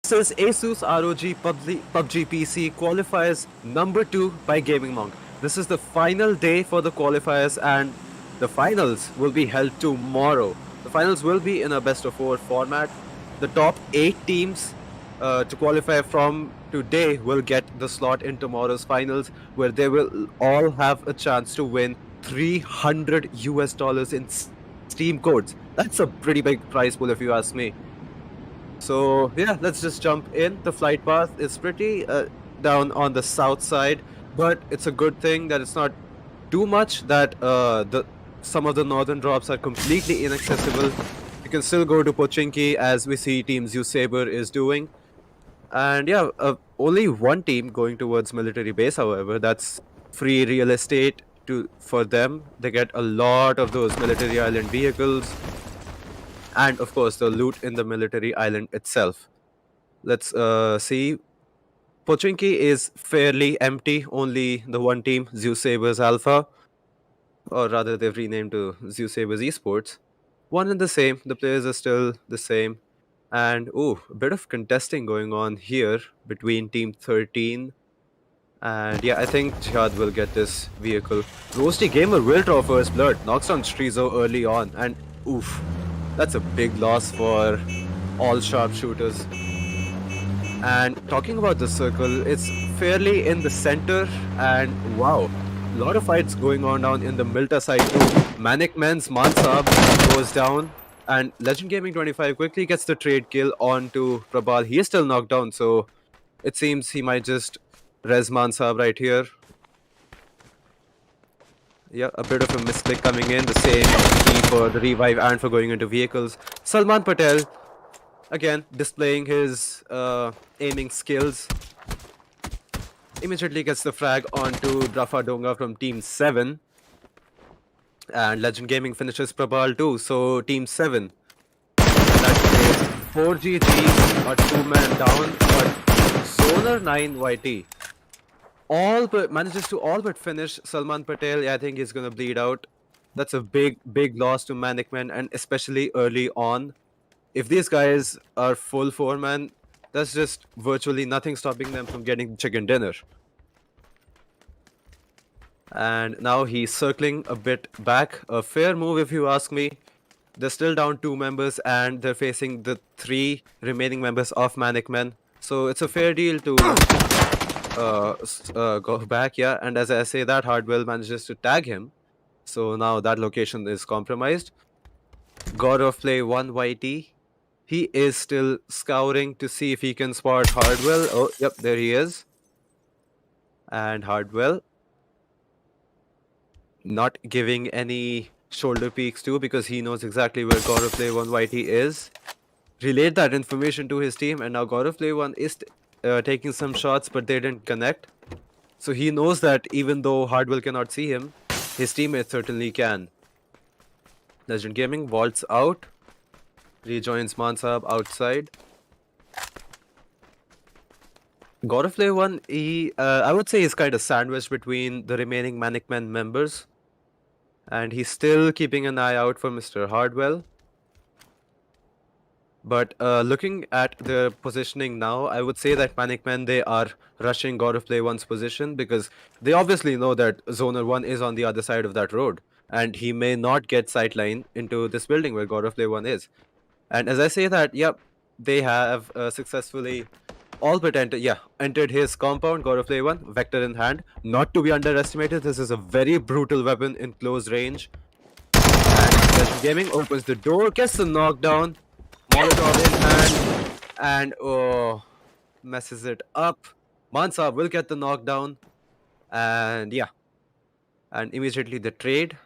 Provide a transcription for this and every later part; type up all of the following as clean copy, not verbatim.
This is ASUS ROG Pubg PC Qualifiers number 2 by Gaming Monk. This is the final day for the qualifiers and the finals will be held tomorrow. The finals will be in a best of 4 format. The top 8 teams to qualify from today will get the slot in tomorrow's finals, where they will all have a chance to win $300 in Steam codes. That's a pretty big prize pool if you ask me. So yeah, let's just jump in. The flight path is pretty down on the south side, but it's a good thing that it's not too much that some of the northern drops are completely inaccessible. You can still go to Pochinki, as we see Team Saber is doing. And yeah, only one team going towards military base, however. That's free real estate for them. They get a lot of those military island vehicles, and of course the loot in the military island itself. Let's see. Pochinki is fairly empty. Only the one team, Zeus Sabers Alpha, or rather they've renamed to Zeus Sabers Esports. One and the same. The players are still the same. And a bit of contesting going on here between Team 13. And yeah, I think Jihad will get this vehicle. Roasty Gamer will draw first blood. Knocks down Strizo early on. And that's a big loss for all sharpshooters. And talking about the circle, it's fairly in the center. And wow, a lot of fights going on down in the Milta side too. Manic Men's Mansab goes down. And Legend Gaming 25 quickly gets the trade kill onto Prabal. He is still knocked down, so it seems he might just res Mansab right here. Yeah, a bit of a misclick coming in. The same key for the revive and for going into vehicles. Salman Patel, again, displaying his aiming skills. Immediately gets the frag onto Drafa Donga from Team 7. And Legend Gaming finishes Prabal too, so Team 7. That is 4 GGs, a 2-man down, but Zoner 9 YT manages to all but finish Salman Patel. Yeah, I think he's gonna bleed out. That's a big loss to Manic Men, and especially early on. If these guys are full 4-man, that's just virtually nothing stopping them from getting chicken dinner. And now he's circling a bit back. A fair move if you ask me. They're still down 2 members and they're facing the 3 remaining members of Manic Men. So it's a fair deal to go back, yeah. And as I say that, Hardwell manages to tag him. So now that location is compromised. God of Play 1 YT. He is still scouring to see if he can spot Hardwell. Oh, yep, there he is. And Hardwell not giving any shoulder peeks to, because he knows exactly where God of Play 1 YT is. Relayed that information to his team, and now God of Play 1 is taking some shots, but they didn't connect. So he knows that even though Hardwell cannot see him, his teammates certainly can. Legend Gaming vaults out, rejoins Mansab outside. God of Play 1, I would say he's kind of sandwiched between the remaining Manic Men members. And he's still keeping an eye out for Mr. Hardwell. But looking at their positioning now, I would say that Manic Men, they are rushing God of Play 1's position, because they obviously know that Zoner 1 is on the other side of that road. And he may not get sightline into this building where God of Play 1 is. And as I say that, yep, they have successfully all but entered his compound. God of Play 1, Vector in hand. Not to be underestimated, this is a very brutal weapon in close range. And Legend Gaming opens the door, gets the knockdown. Molotov in hand, and messes it up. Mansab will get the knockdown. And yeah. And immediately the trade.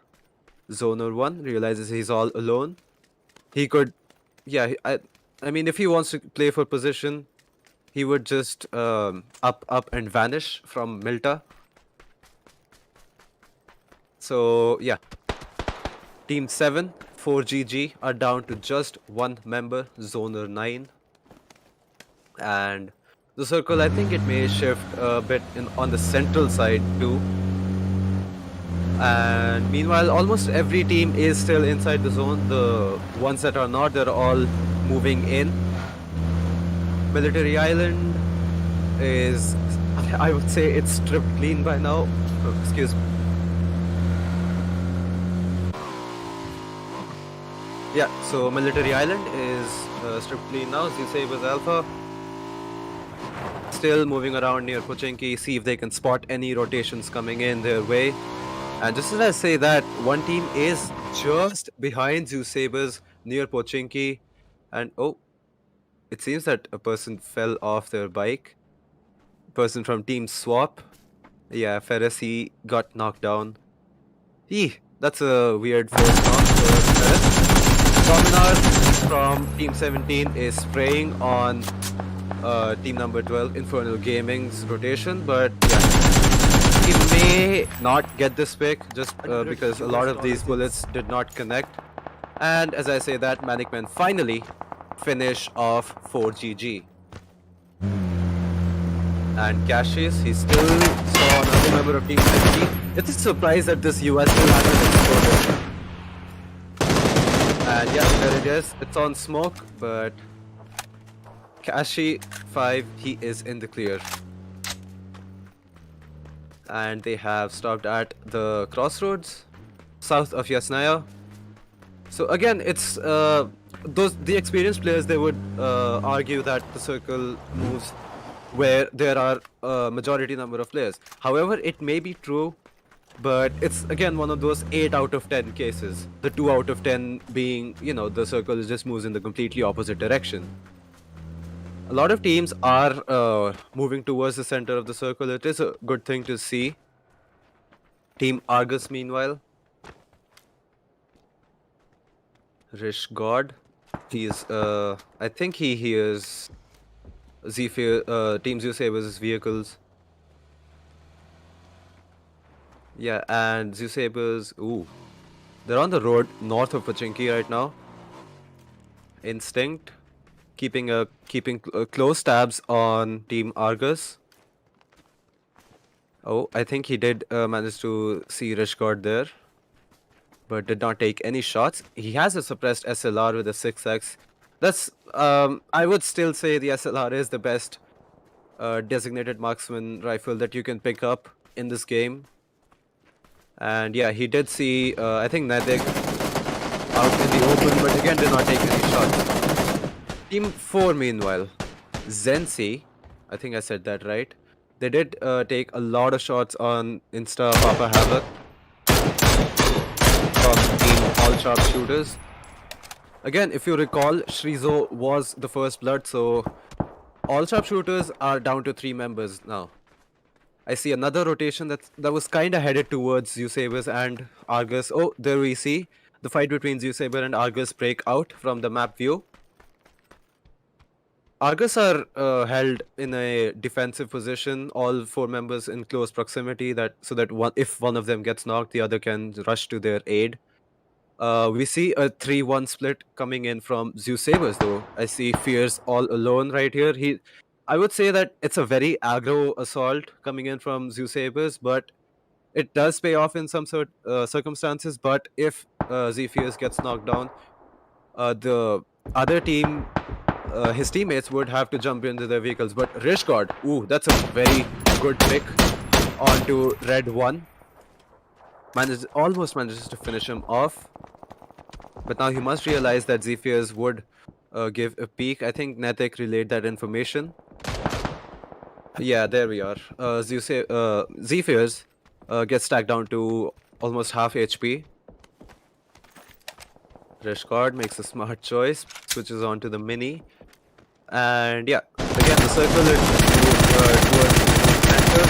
Zoner 1 realizes he's all alone. He could, yeah, I mean, if he wants to play for position, he would just up and vanish from Milta. So yeah, Team 7, 4 GG are down to just 1 member, Zoner 9. And the circle, I think it may shift a bit on the central side too. And meanwhile, almost every team is still inside the zone. The ones that are not, they're all moving in. Military Island is, I would say it's stripped clean by now. Oh, excuse me. Yeah, so Military Island is stripped clean now. Zusabers Alpha still moving around near Pochinki, see if they can spot any rotations coming in their way. And just as I say that, one team is just behind Zusabers near Pochinki. And oh, it seems that a person fell off their bike. Person from Team Swap. Yeah, Ferris, he got knocked down. That's a weird first knock for Ferris. Dominar from Team 17 is spraying on team number 12, Infernal Gaming's rotation, but yeah, he may not get this pick just because a lot of these bullets did not connect. And as I say that, Manic Men finally finish off 4GG. And Cassius, he still saw another member of Team 17. It's a surprise that this US still hasn't exploded. And yeah, there it is. It's on smoke, but Kashi 5, he is in the clear. And they have stopped at the crossroads south of Yasnaya. So again, it's the experienced players, they would argue that the circle moves where there are a majority number of players. However, it may be true, but it's again one of those 8 out of 10 cases. The 2 out of 10 being, you know, the circle just moves in the completely opposite direction. A lot of teams are moving towards the center of the circle. It is a good thing to see. Team Argus, meanwhile. Rish God. He is, I think he is Team Zusabers' vehicles. Yeah, and Zusabers, ooh. They're on the road north of Pochinki right now. Instinct. Keeping close tabs on Team Argus. Oh, I think he did manage to see Rishgord there, but did not take any shots. He has a suppressed SLR with a 6x. That's I would still say the SLR is the best designated marksman rifle that you can pick up in this game. And yeah, he did see I think Nadik out in the open, but again did not take any shots. Team 4, meanwhile, Zensi, I think I said that right. They did take a lot of shots on Insta Papa Havoc from Team All Sharp Shooters. Again, if you recall, Shrizo was the first blood, so All Sharp Shooters are down to 3 members now. I see another rotation that was kind of headed towards Zusabers and Argus. Oh, there we see the fight between Zusaber and Argus break out from the map view. Argus are held in a defensive position, all 4 members in close proximity, so that if one of them gets knocked, the other can rush to their aid. We see a 3-1 split coming in from Zusabers though. I see Fierce all alone right here. I would say that it's a very aggro assault coming in from Zusabers, but it does pay off in some circumstances. But if Z-Fierce gets knocked down, the other team, his teammates would have to jump into their vehicles. But Rishgord, ooh, that's a very good pick onto Red 1. Almost manages to finish him off. But now he must realize that Z-Fierce would give a peek. I think Natik relayed that information. Yeah, there we are. Z-Fierce gets stacked down to almost half HP. Rishgord makes a smart choice, switches on to the mini. And yeah, again the circle is towards the center.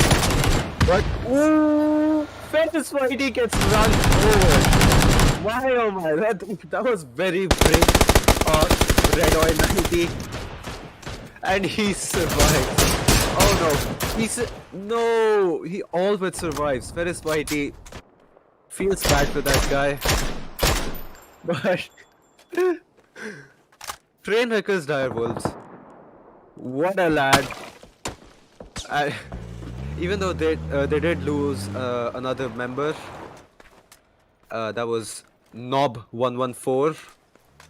But ooh, Fetish Whitey gets run over. Why oh my, that was very brave of Red Oil 90. And he survives. Oh no, he all but survives. Ferris Whitey feels bad for that guy. But Train Wreckers Direwolves, what a lad. Even though they did lose another member, that was Knob 114.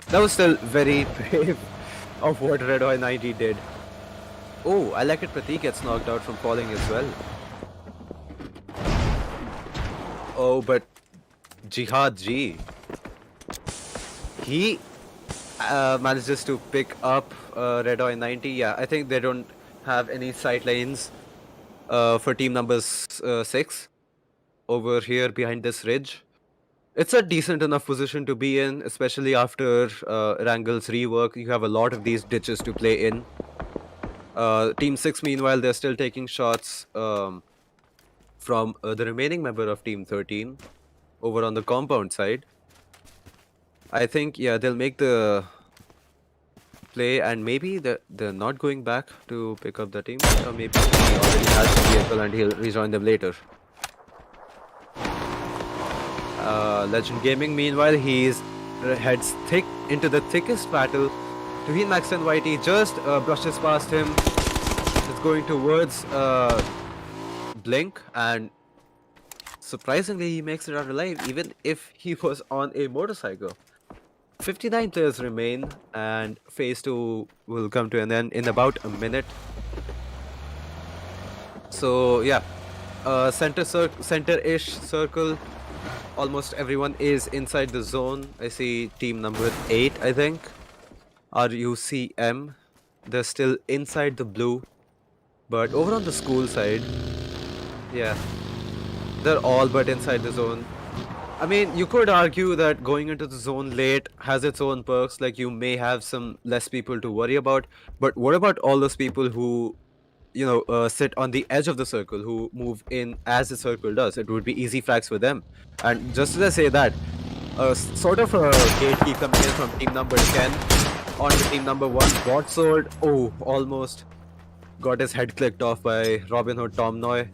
That was still very brave of what Red Oil 90 did. Oh, I like it. Pratik gets knocked out from falling as well. Oh, but Jihad G, he manages to pick up Red Eye 90. Yeah, I think they don't have any sight lanes for team number 6 over here behind this ridge. It's a decent enough position to be in, especially after Wrangle's rework. You have a lot of these ditches to play in. Team 6, meanwhile, they're still taking shots from the remaining member of Team 13 over on the compound side. I think, yeah, they'll make the play, and maybe they're not going back to pick up the team, or maybe he already has the vehicle and he'll rejoin them later. Legend Gaming, meanwhile, he's heads thick into the thickest battle between Max and Whitey. Just brushes past him. It's going towards Blink, and surprisingly, he makes it out alive, even if he was on a motorcycle. 59 players remain, and phase 2 will come to an end in about a minute. So yeah, center-ish circle. Almost everyone is inside the zone. I see team number 8, I think. RUCM. They're still inside the blue. But over on the school side, yeah, they're all but inside the zone. I mean, you could argue that going into the zone late has its own perks, like you may have some less people to worry about. But what about all those people who, sit on the edge of the circle, who move in as the circle does? It would be easy frags for them. And just as I say that, sort of a gatekeep coming in from team number 10 on to team number 1. Broadsword, oh, almost got his head clicked off by Robin Hood Tom Noy.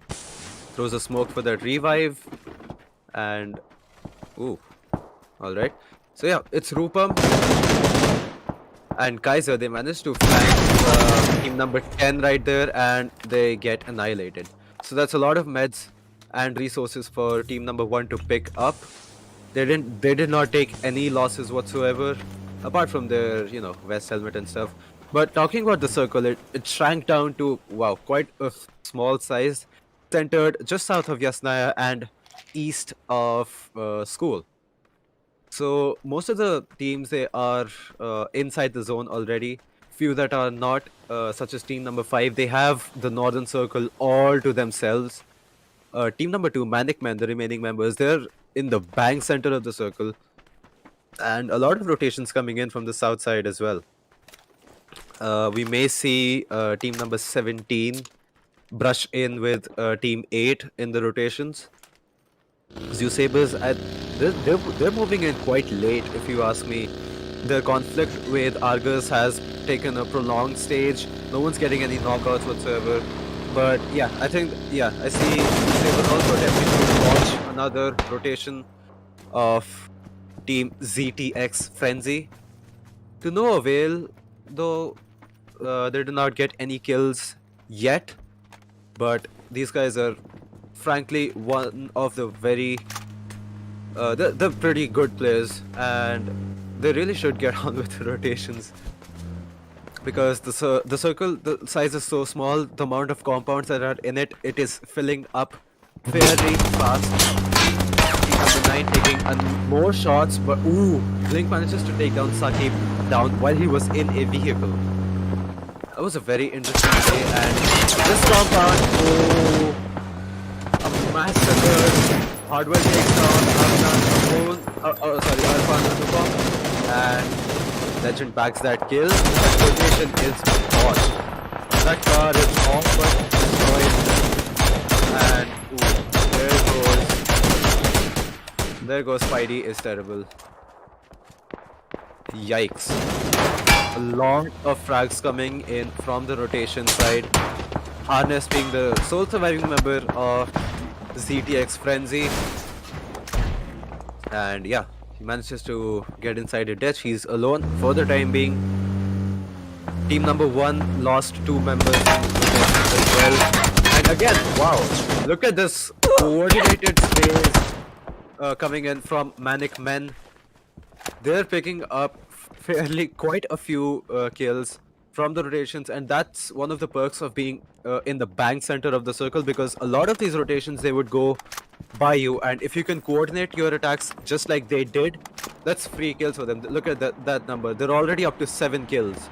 Throws a smoke for that revive. And, ooh, alright. So yeah, it's Rupam and Kaiser. They managed to flank team number 10 right there, and they get annihilated. So that's a lot of meds and resources for team number 1 to pick up. They did not take any losses whatsoever, apart from their, vest helmet and stuff. But talking about the circle, it shrank down to, wow, quite a small size, centered just south of Yasnaya and east of school. So most of the teams, they are inside the zone already. Few that are not, such as team number 5, they have the northern circle all to themselves. Team number 2, Manic Men, the remaining members, they're in the bang center of the circle. And a lot of rotations coming in from the south side as well. We may see team number 17 brush in with team 8 in the rotations. Zeus Sabers, they're moving in quite late, if you ask me. The conflict with Argus has taken a prolonged stage. No one's getting any knockouts whatsoever. But yeah, I think, yeah, I see Sabers also attempting to launch another rotation of Team ZTX Frenzy. To no avail, though they did not get any kills yet. But these guys are frankly one of the very they're pretty good players, and they really should get on with the rotations, because the circle, the size is so small. The amount of compounds that are in it is filling up very fast. Team number 9 taking more shots, but ooh, Blink manages to take down Sakib down while he was in a vehicle. That was a very interesting play, and this compound, oh, a massacre. Hardware takes down Arfan Nupam, and Legend backs that kill. That rotation is botched. That car is off but destroyed. And ooh, there goes Spidey is terrible. Yikes. A lot of frags coming in from the rotation side. Harness being the sole surviving member of ZTX Frenzy. And yeah, he manages to get inside a ditch. He's alone for the time being. Team number 1 lost 2 members as well. And again, wow, look at this coordinated space coming in from Manic Men. They're picking up fairly quite a few kills. from the rotations, and that's one of the perks of being in the bank center of the circle, because a lot of these rotations they would go by you, and if you can coordinate your attacks just like they did, that's free kills for them. Look at that number. They're already up to 7 kills.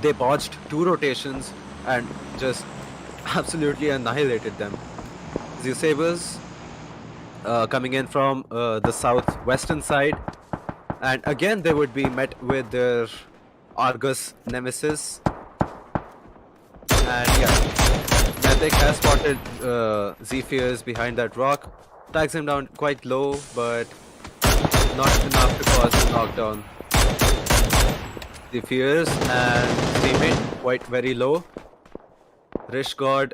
They botched 2 rotations and just absolutely annihilated them. Zeus Sabers coming in from the southwestern side, and again they would be met with their Argus nemesis. And yeah, Matic has spotted Zephyrs behind that rock, tags him down quite low, but not enough to cause a knockdown. Zephyrs and teammate quite very low. Rishgod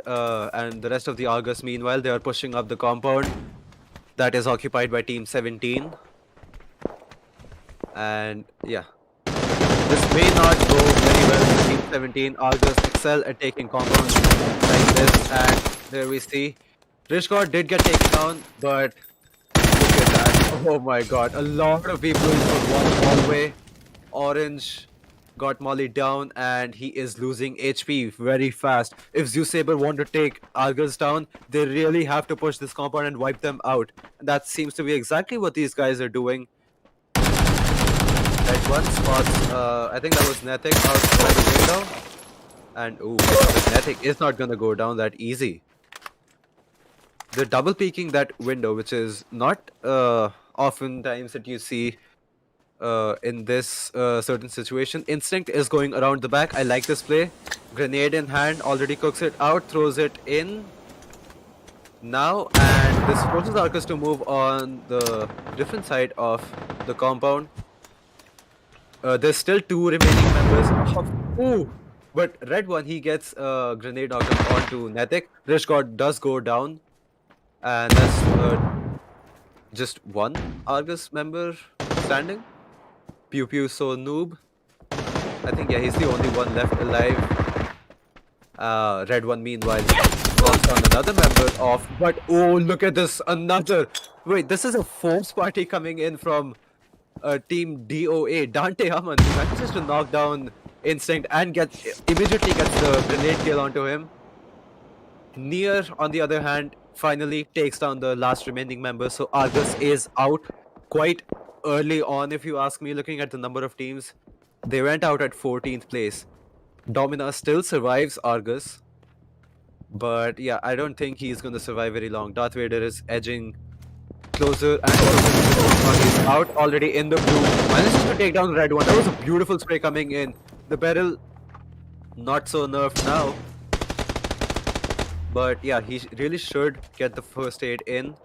and the rest of the Argus, meanwhile, they are pushing up the compound that is occupied by Team 17. And yeah, this may not go very well for Team 17. Argus excel at taking compounds like this, and there we see Rishgod did get taken down, but look at that. Oh my god, a lot of people for one hallway. Orange got mollied down, and he is losing HP very fast. If Zeus Saber want to take Argus down, they really have to push this compound and wipe them out. And that seems to be exactly what these guys are doing. Right, one spots, I think that was Nethik out by the window. And ooh, Nethik is not gonna go down that easy. They're double peeking that window, which is not oftentimes that you see in this certain situation. Instinct is going around the back. I like this play. Grenade in hand, already cooks it out, throws it in now, and this forces Arcus to move on the different side of the compound. There's still 2 remaining members. Ooh! But red one, he gets grenade knocked onto Nethik. Rishgod does go down, and that's just one Argus member standing. Pew Pew so noob. I think yeah, he's the only one left alive. Red one meanwhile knocks down another member off. But oh, look at this, another. Wait, this is a force party coming in from Team DOA. Dante Aman manages to knock down Instinct and immediately gets the grenade kill onto him. Nier, on the other hand, finally takes down the last remaining member. So Argus is out quite early on, if you ask me. Looking at the number of teams, they went out at 14th place. Domina still survives Argus, but yeah, I don't think he's going to survive very long. Darth Vader is edging closer, and he's out already in the blue. Manages to take down red one. That was a beautiful spray coming in. The barrel not so nerfed now, but yeah, he really should get the first aid in.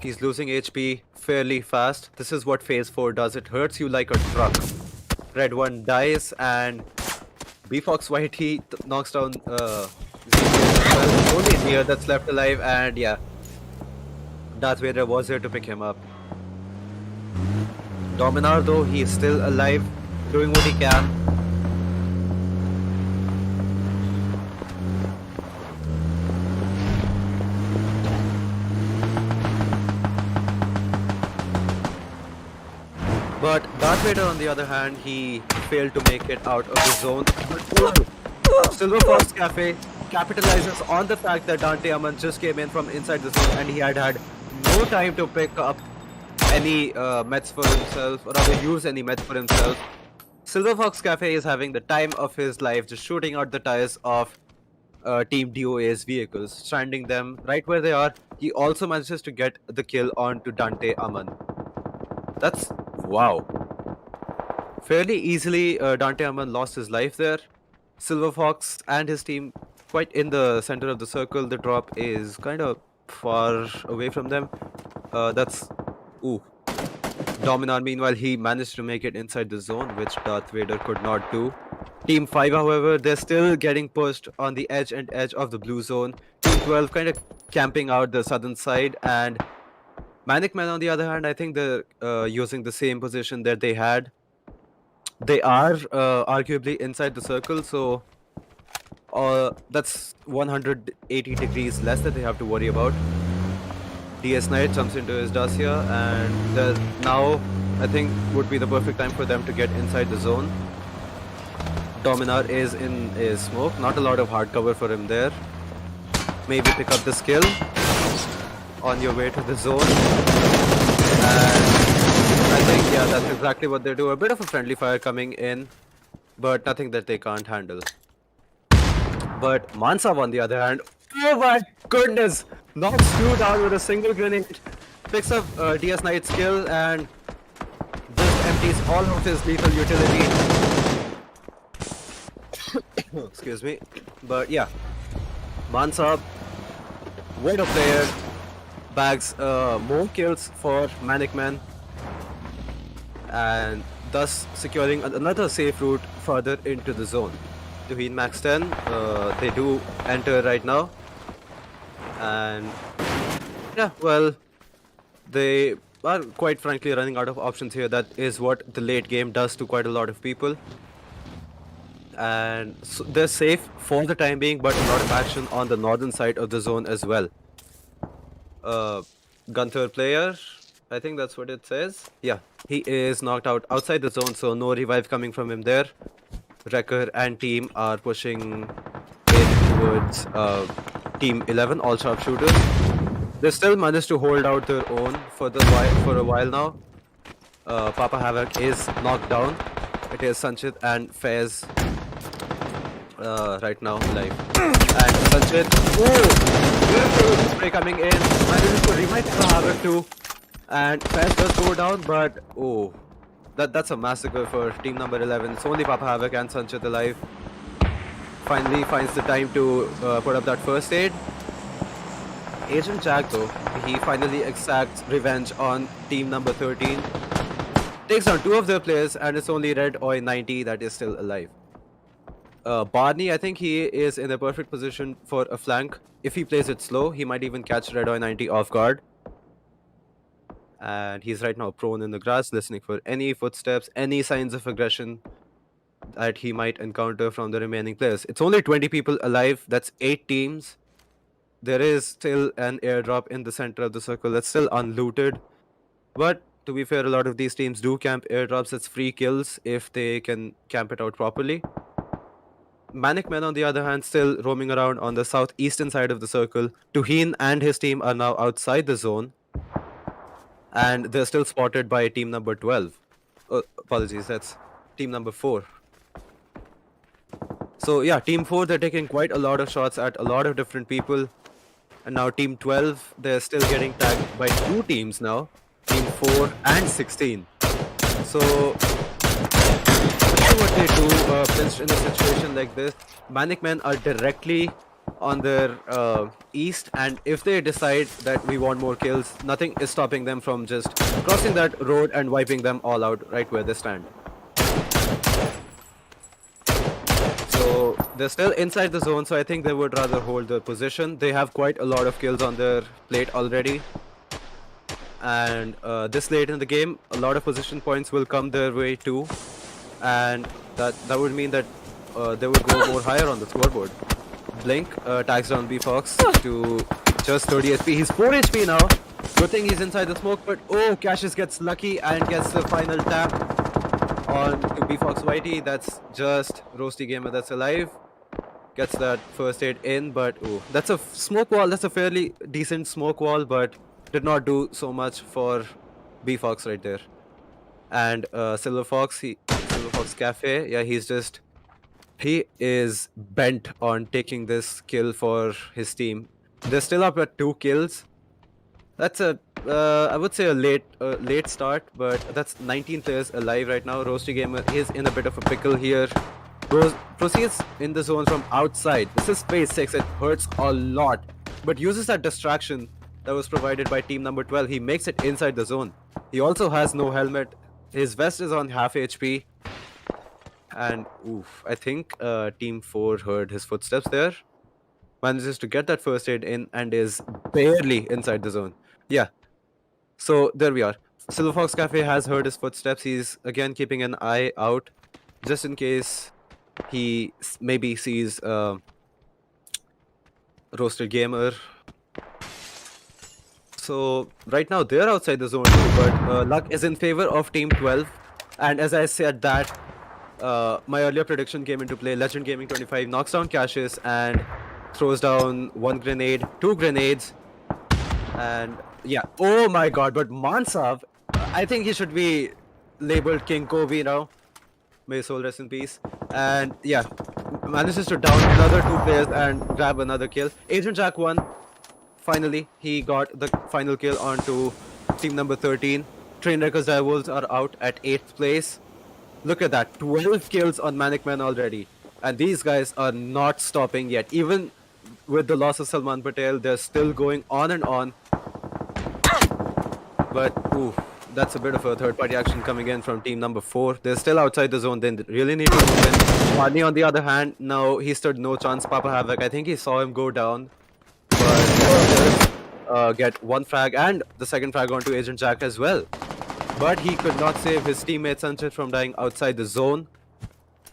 He's losing HP fairly fast. This is what phase 4 does. It hurts you like a truck. Red one dies, and B-Fox White, he knocks down only Nier that's left alive, and yeah, Darth Vader was here to pick him up. Dominar though, he is still alive, doing what he can. But Darth Vader, on the other hand, he failed to make it out of the zone. Silver Fox Cafe capitalizes on the fact that Dante Aman just came in from inside the zone, and he had no time to pick up any meds for himself, or rather use any meds for himself. Silver Fox Cafe is having the time of his life, just shooting out the tires of Team DOA's vehicles, stranding them right where they are. He also manages to get the kill onto Dante Aman. That's wow. Fairly easily, Dante Aman lost his life there. Silver Fox and his team quite in the center of the circle. The drop is kind of far away from them. That's... Ooh. Dominar, meanwhile, he managed to make it inside the zone, which Darth Vader could not do. Team 5, however, they're still getting pushed on the edge of the blue zone. Team 12 kind of camping out the southern side, and Manic Man, on the other hand, I think they're using the same position that they had. They are arguably inside the circle, so that's 180 degrees less that they have to worry about. DS Knight jumps into his Dacia, and now I think would be the perfect time for them to get inside the zone. Dominar is in a smoke. Not a lot of hard cover for him there. Maybe pick up the skill on your way to the zone. And I think, yeah, that's exactly what they do. A bit of a friendly fire coming in, but nothing that they can't handle. But Mansab, on the other hand, oh my goodness, knocks two down with a single grenade. Picks up DS Knight's skill and just empties all of his lethal utility. Excuse me. But yeah, Mansab, what a player, bags more kills for Manic Man and thus securing another safe route further into the zone. Tuheen Max 10, they do enter right now. And yeah, well, they are quite frankly running out of options here. That is what the late game does to quite a lot of people. And so they're safe for the time being, but a lot of action on the northern side of the zone as well. Gunther player, I think that's what it says. Yeah, he is knocked out outside the zone, so no revive coming from him there. Wrecker and team are pushing in towards team 11, all sharpshooters. They still managed to hold out their own for a while now. Papa Havoc is knocked down. It is Sanchit and Faiz right now live. And Sanchit, beautiful spray coming in. Manages to revive Papa Havoc too. And Faiz does go down, but that's a massacre for team number 11. It's only Papa Havoc and Sanchit alive. Finally finds the time to put up that first aid. Agent Jack though, he finally exacts revenge on team number 13. Takes down two of their players and it's only Red Oi 90 that is still alive. Barney, I think he is in a perfect position for a flank. If he plays it slow, he might even catch Red Oi 90 off guard. And he's right now prone in the grass, listening for any footsteps, any signs of aggression that he might encounter from the remaining players. It's only 20 people alive, that's 8 teams. There is still an airdrop in the center of the circle that's still unlooted. But to be fair, a lot of these teams do camp airdrops. It's free kills if they can camp it out properly. Manic Men, on the other hand, still roaming around on the southeastern side of the circle. Tuheen and his team are now outside the zone. And they're still spotted by team number 12. Apologies, that's team number 4. So yeah, team 4, they're taking quite a lot of shots at a lot of different people. And now team 12, they're still getting tagged by 2 teams now. Team 4 and 16. So, what they do, pinched in a situation like this, Manic Men are directly on their east, and if they decide that we want more kills, nothing is stopping them from just crossing that road and wiping them all out right where they stand. So they're still inside the zone, so I think they would rather hold their position. They have quite a lot of kills on their plate already. And this late in the game, a lot of position points will come their way too. And that would mean that they would go more higher on the scoreboard. Blink tags down B-Fox to just 30 HP. He's 4 HP now. Good thing he's inside the smoke, but Cassius gets lucky and gets the final tap on to B-Fox Whitey. That's just Roasty Gamer that's alive. Gets that first aid in, but that's a smoke wall. That's a fairly decent smoke wall, but did not do so much for B-Fox right there. And Silver Fox Cafe, yeah, he is bent on taking this kill for his team. They're still up at 2 kills. That's I would say a late start, but that's 19 players alive right now. Roasty Gamer is in a bit of a pickle here. Proceeds in the zone from outside. This is phase 6. It hurts a lot, but uses that distraction that was provided by team number 12. He makes it inside the zone. He also has no helmet. His vest is on half HP. And I think team 4 heard his footsteps there. Manages to get that first aid in and is barely inside the zone. Yeah. So there we are. Silver Fox Cafe has heard his footsteps. He's again keeping an eye out just in case he maybe sees Roasted Gamer. So right now they're outside the zone too, but luck is in favor of team 12. And as I said that, my earlier prediction came into play. Legend Gaming 25 knocks down Cassius and throws down 1 grenade, 2 grenades, and yeah. Oh my god, but Mansav, I think he should be labeled King Kobe now. May his soul rest in peace. And yeah, manages to down another 2 players and grab another kill. Agent Jack won. Finally, he got the final kill onto team number 13. Trainwreckers Direwolves are out at 8th place. Look at that, 12 kills on Manic Man already. And these guys are not stopping yet. Even with the loss of Salman Patel, they're still going on and on. But, ooh, that's a bit of a third-party action coming in from team number 4. They're still outside the zone. They really need to move in. Marnie, on the other hand, no, he stood no chance. Papa Havoc, I think he saw him go down. But get 1 frag and the second frag onto Agent Jack as well. But he could not save his teammate Sanchit from dying outside the zone.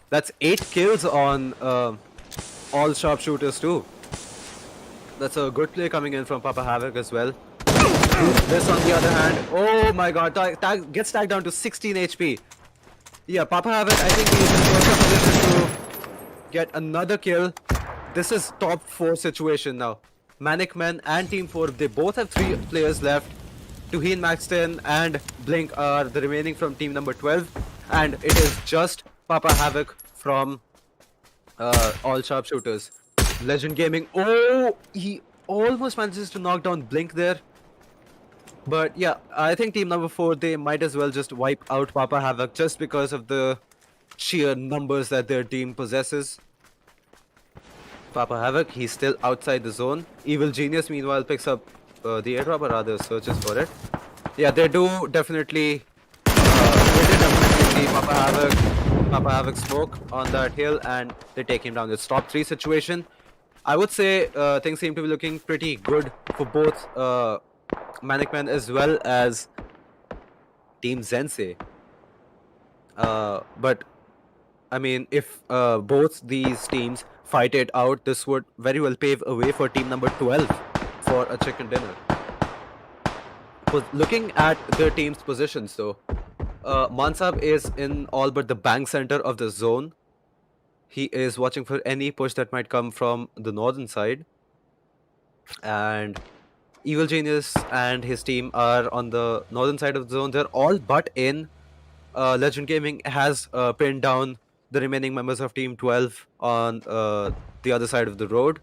That's 8 kills on all sharpshooters too. That's a good play coming in from Papa Havoc as well. This on the other hand, oh my god, gets tagged down to 16 HP. Yeah, Papa Havoc, I think he is in perfect position to get another kill. This is top 4 situation now. Manic Men and Team 4, they both have 3 players left. Tuheen, Maxton and Blink are the remaining from team number 12. And it is just Papa Havoc from all sharpshooters. Legend Gaming, oh, he almost manages to knock down Blink there. But yeah, I think team number 4, they might as well just wipe out Papa Havoc just because of the sheer numbers that their team possesses. Papa Havoc, he's still outside the zone. Evil Genius, meanwhile, picks up the airdrop or rather searches for it. Yeah, they do definitely, see Papa Havoc smoke on that hill and they take him down. It's top 3 situation. I would say things seem to be looking pretty good for both Manic Man as well as Team Zensei. But I mean, if both these teams fight it out, this would very well pave a way for team number 12 for a chicken dinner. Looking at their team's positions though, Mansab is in all but the bank center of the zone. He is watching for any push that might come from the northern side. And Evil Genius and his team are on the northern side of the zone. They're all but in. Legend Gaming has pinned down the remaining members of Team 12 on the other side of the road.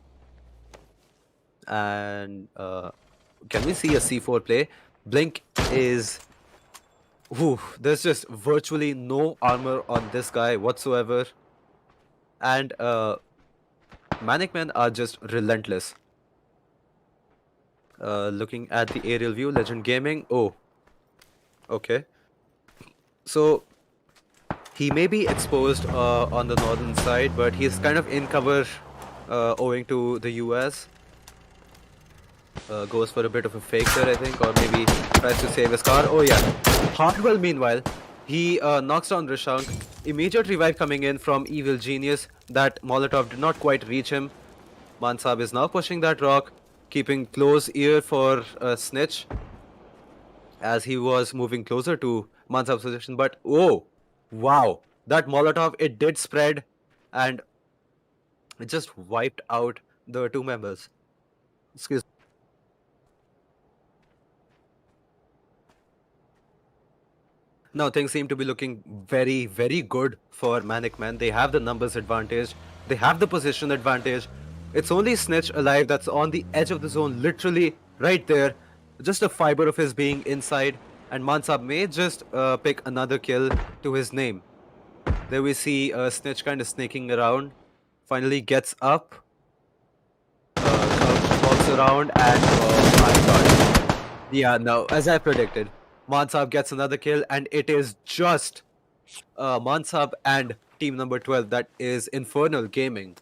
And can we see a C4 play? Blink is... Whew, there's just virtually no armor on this guy whatsoever. And Manic Men are just relentless. Looking at the aerial view, Legend Gaming. Oh, okay. So he may be exposed on the northern side, but he's kind of in cover owing to the US. Goes for a bit of a fake there, I think, or maybe tries to save his car. Oh yeah. Hardwell, meanwhile, he knocks down Rishank. Immediate revive coming in from Evil Genius. That Molotov did not quite reach him. Mansab is now pushing that rock, keeping close ear for Snitch as he was moving closer to Mansab's position. But oh, wow, that Molotov, it did spread and it just wiped out the 2 members. Excuse me. Now things seem to be looking very, very good for Manic Man. They have the numbers advantage. They have the position advantage. It's only Snitch alive that's on the edge of the zone, literally right there. Just a fiber of his being inside. And Mansab may just pick another kill to his name. There we see Snitch kind of sneaking around. Finally gets up. Walks around and oh my god. Yeah, no, as I predicted. Mansab gets another kill and it is just Mansab and team number 12, that is Infernal Gaming.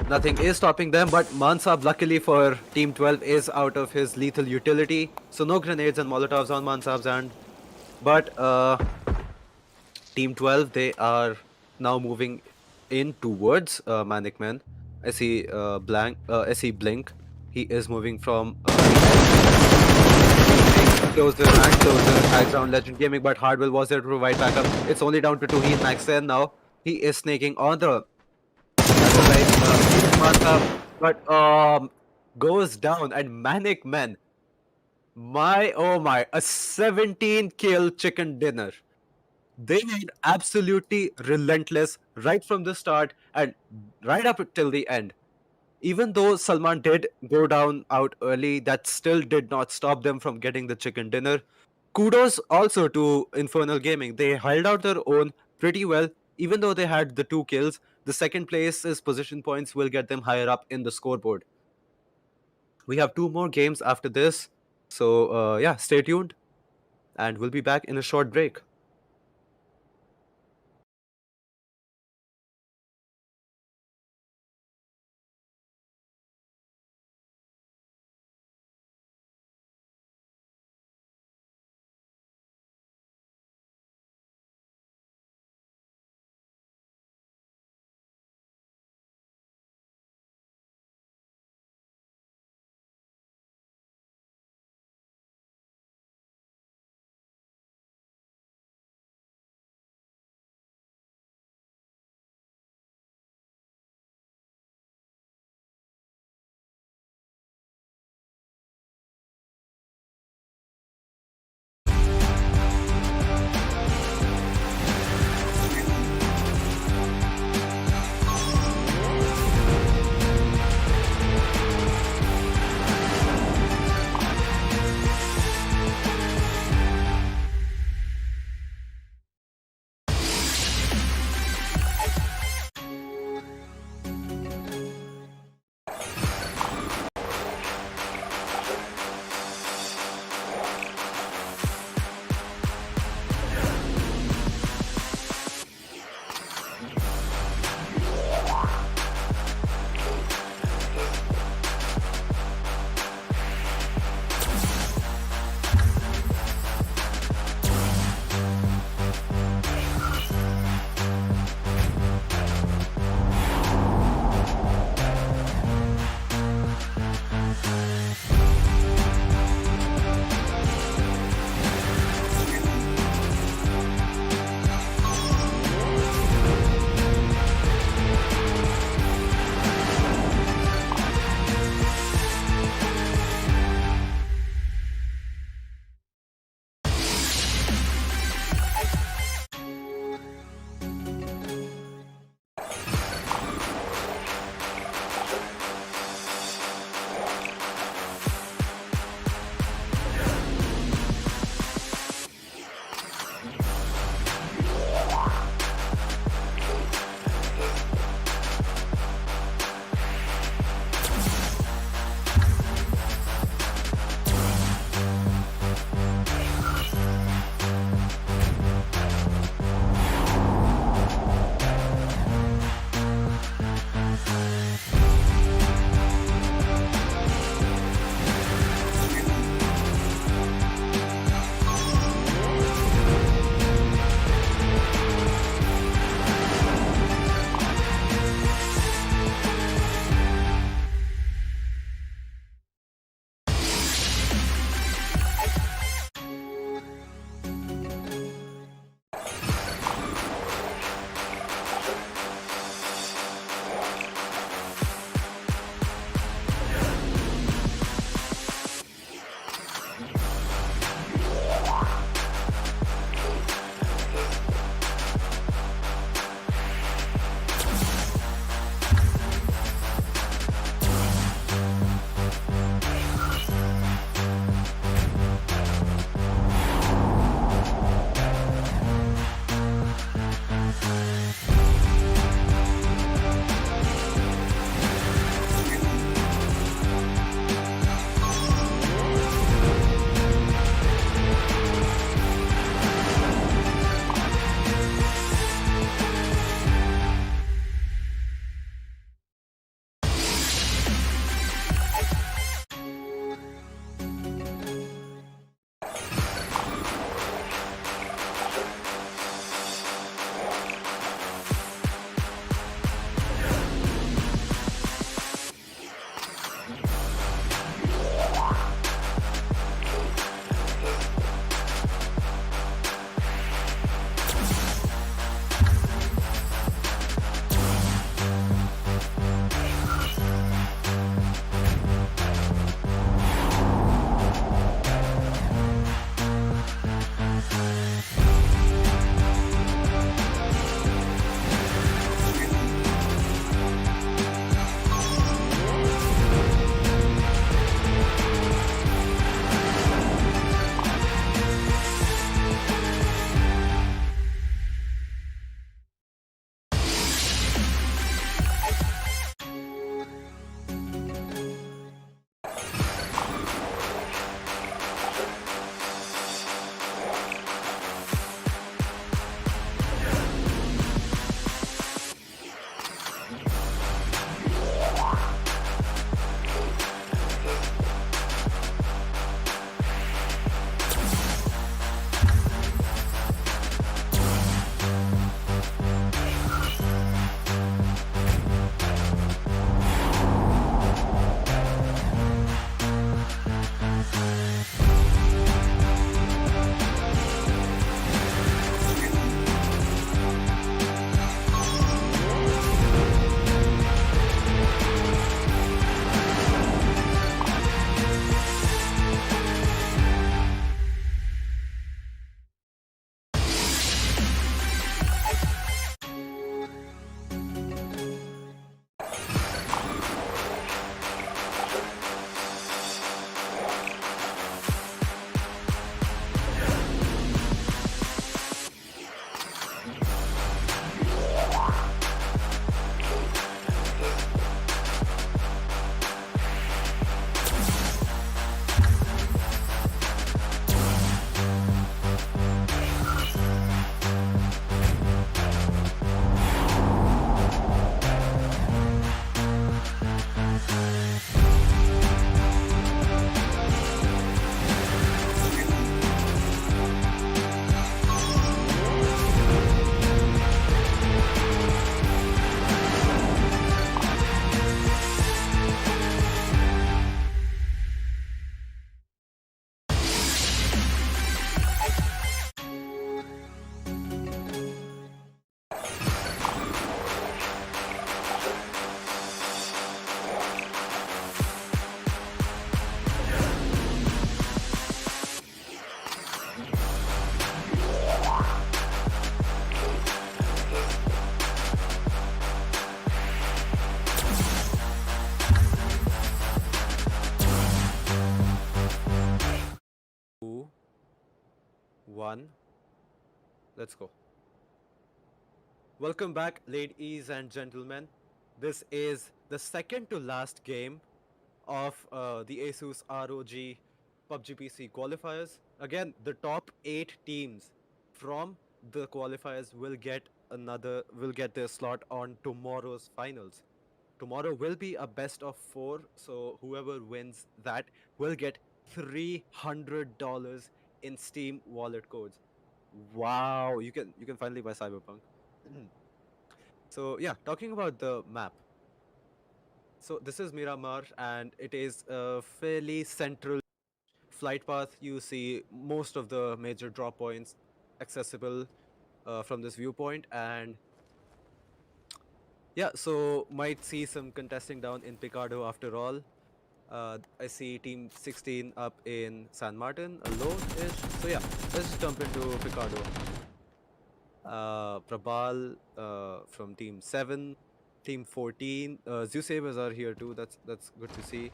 Nothing is stopping them, but Mansab, luckily for team 12, is out of his lethal utility. So no grenades and Molotovs on Mansab's hand. But team 12, they are now moving in towards Manic Man. I see Blink. He is moving from closer and closer. Tags down Legend Gaming, but Hardwell was there to provide backup. It's only down to two. He's maxed in now. He is snaking on the. That's a very smart up, but goes down and Manic Man. My oh my, a 17 kill chicken dinner. They were absolutely relentless right from the start and right up till the end. Even though Salman did go down out early, that still did not stop them from getting the chicken dinner. Kudos also to Infernal Gaming. They held out their own pretty well, even though they had the two kills. The second place's position points will get them higher up in the scoreboard. We have two more games after this. So, yeah, stay tuned and we'll be back in a short break. 1. Let's go. Welcome back, ladies and gentlemen. This is the second to last game of the ASUS ROG Pubg PC qualifiers. Again, the top 8 teams from the qualifiers will get their slot on tomorrow's finals. Tomorrow will be a best of 4, so whoever wins that will get $300 in Steam wallet codes. Wow, you can finally buy Cyberpunk. So yeah, talking about the map. So this is Miramar, and it is a fairly central flight path. You see most of the major drop points accessible from this viewpoint, and yeah, so might see some contesting down in Picardo after all. I see Team 16 up in San Martin alone-ish. So yeah, let's just jump into Picardo. Prabal from Team 7, Team 14. Zeus Sabers are here too. That's good to see.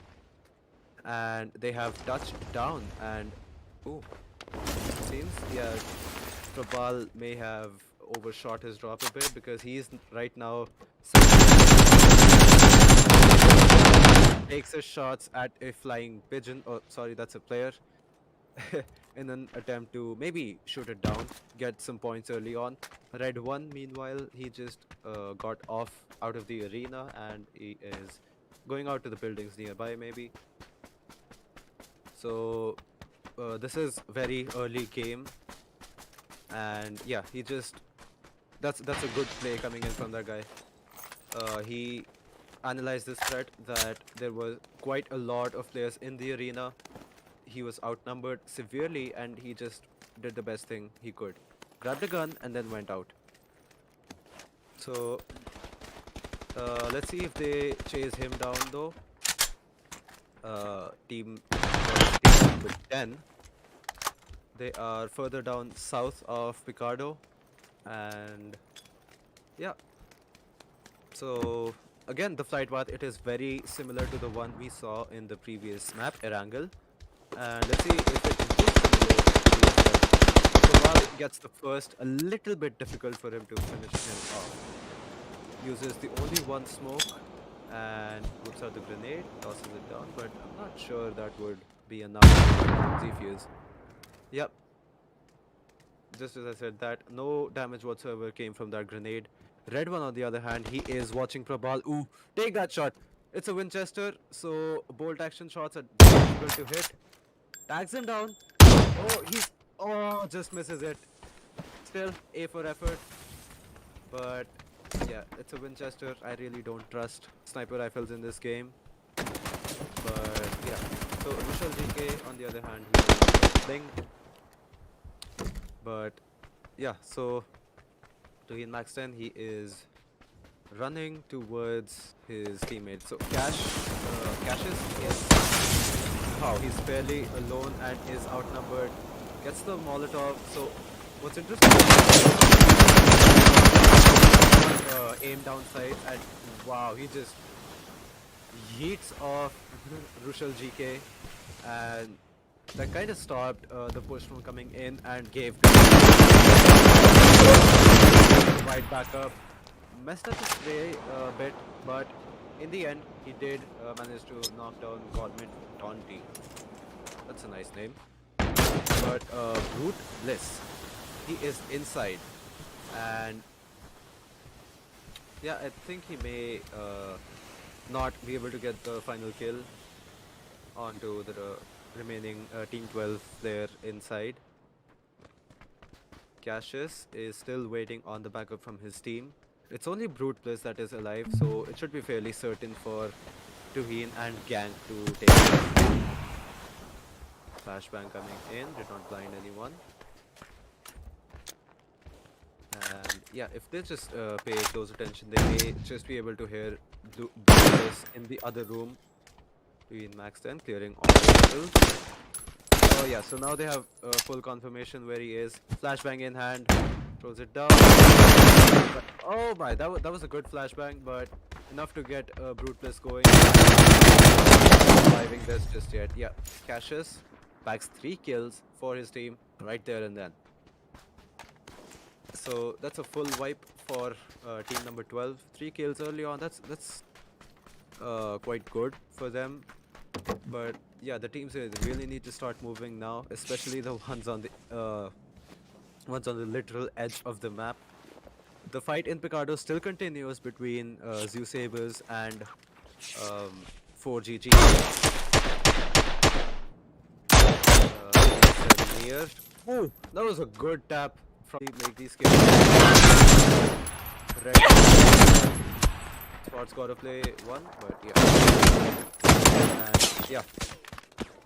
And they have touched down. And ooh, seems yeah, Prabal may have overshot his drop a bit because he's right now takes his shots at a flying pigeon. Oh, sorry, that's a player. In an attempt to maybe shoot it down, get some points early on. Red 1, meanwhile, he just got off out of the arena and he is going out to the buildings nearby, maybe. So this is very early game, and yeah, he just that's a good play coming in from that guy. He analyzed this threat that there was quite a lot of players in the arena. He was outnumbered severely, and he just did the best thing he could. Grabbed a gun and then went out. So let's see if they chase him down though. Team number 10. They are further down south of Picardo, and yeah. So again, the flight path, it is very similar to the one we saw in the previous map, Erangel. And let's see if it improves. So while it gets the first a little bit difficult for him to finish him off. Uses the only one smoke and whips out the grenade, tosses it down, but I'm not sure that would be enough to defuse. Yep. Just as I said that, no damage whatsoever came from that grenade. Red 1 on the other hand, he is watching Prabal. Ooh, take that shot. It's a Winchester, so bolt action shots are difficult to hit. Tags him down. Oh, just misses it. Still, A for effort. But yeah, it's a Winchester. I really don't trust sniper rifles in this game. But yeah, so Vishal GK on the other hand, he's playing. But yeah, so Tuhin Max 10, he is running towards his teammate. So Cassius is he's fairly alone and is outnumbered. Gets the Molotov. So what's interesting is aim down sight, and wow, he just yeets off Rushal GK, and that kind of stopped the push from coming in and gave right back up. Messed up his play a bit, but in the end, he did manage to knock down Godmint Tonti. That's a nice name. But Brute Bliss, he is inside, and yeah, I think he may not be able to get the final kill onto the remaining Team 12 there inside. Cassius is still waiting on the backup from his team. It's only Brute Bliss that is alive, so it should be fairly certain for Tuhin and Gang to take it. Flashbang coming in, did not blind anyone. And yeah, if they just pay close attention, they may just be able to hear Brute Bliss in the other room. Tuhin Max 10 clearing all the kills. Oh yeah, so now they have full confirmation where he is. Flashbang in hand, throws it down. But, oh my, that was a good flashbang, but enough to get Brute Bliss going. Not surviving this just yet. Yeah, Cassius bags 3 kills for his team right there and then. So that's a full wipe for team number 12. 3 kills early on. That's quite good for them. But yeah, the teams really need to start moving now, especially the ones on the literal edge of the map. The fight in Picardo still continues between Zeus Sabers and 4GG. It's near. Oh, that was a good tap from make these kills. Red Spot's gotta play one, but yeah. And yeah,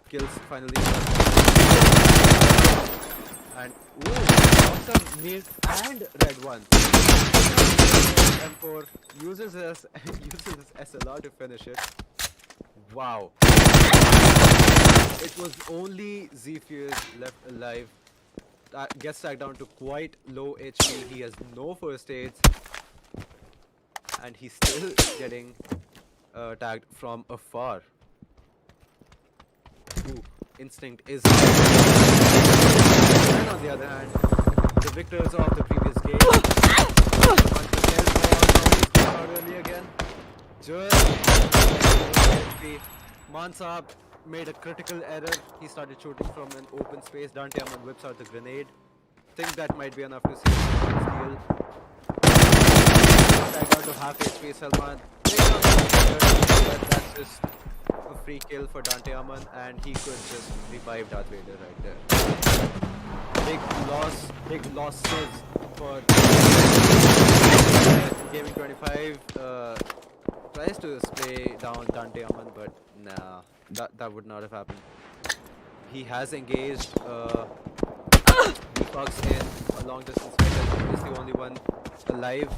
kills finally. And awesome mid and red one. M4 uses his SLR to finish it. Wow. It was only Zephyrs left alive. Gets tagged down to quite low HP. He has no first aids. And he's still getting tagged from afar. Ooh, instinct is. And on the other hand, the victors of the previous game. Early again. Just Mansab made a critical error. He started shooting from an open space. Dante Aman whips out the grenade. Think that might be enough to seal his deal. Back down to half HP Salman. But that's just a free kill for Dante Aman, and he could just revive Darth Vader right there. Big losses for Gaming 25. Tries to spray down Dante Aman, but nah, that would not have happened. He has engaged Pubg in a long distance fight. He's the only one alive.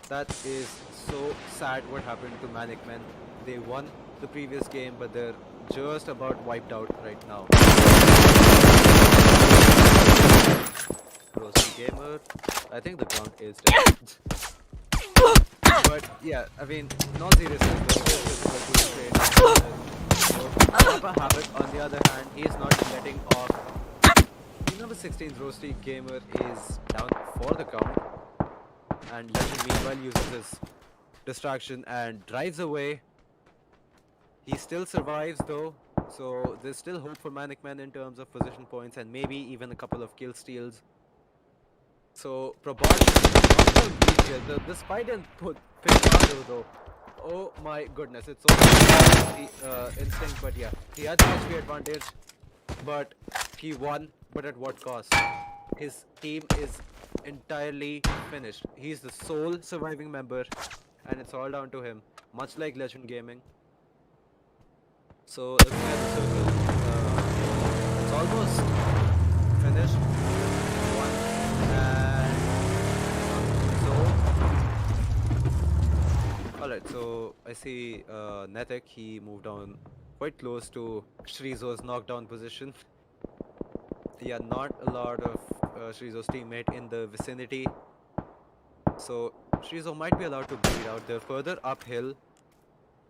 That is so sad what happened to Manic Men. They won the previous game, but they're just about wiped out right now. Roasty Gamer, I think the ground is dead. But yeah, I mean, not seriously, Papa Habit, on the other hand, he is not letting off. Team number 16's Roasty Gamer is down for the count. And Legend meanwhile uses his distraction and drives away. He still survives though, so there's still hope for Manic Man in terms of position points and maybe even a couple of kill steals. So Prabhat, the spy didn't put Picardo though. Oh my goodness, it's so instinct, but yeah, he had the HP advantage, but he won, but at what cost? His team is entirely finished. He's the sole surviving member, and it's all down to him, much like Legend Gaming. So looking at the circle, it's almost finished. One and so. Alright, so I see Netek, he moved down quite close to Shrizo's knockdown position. Yeah, not a lot of Shrizo's teammate in the vicinity. So Shrizo might be allowed to bleed out. They're further uphill.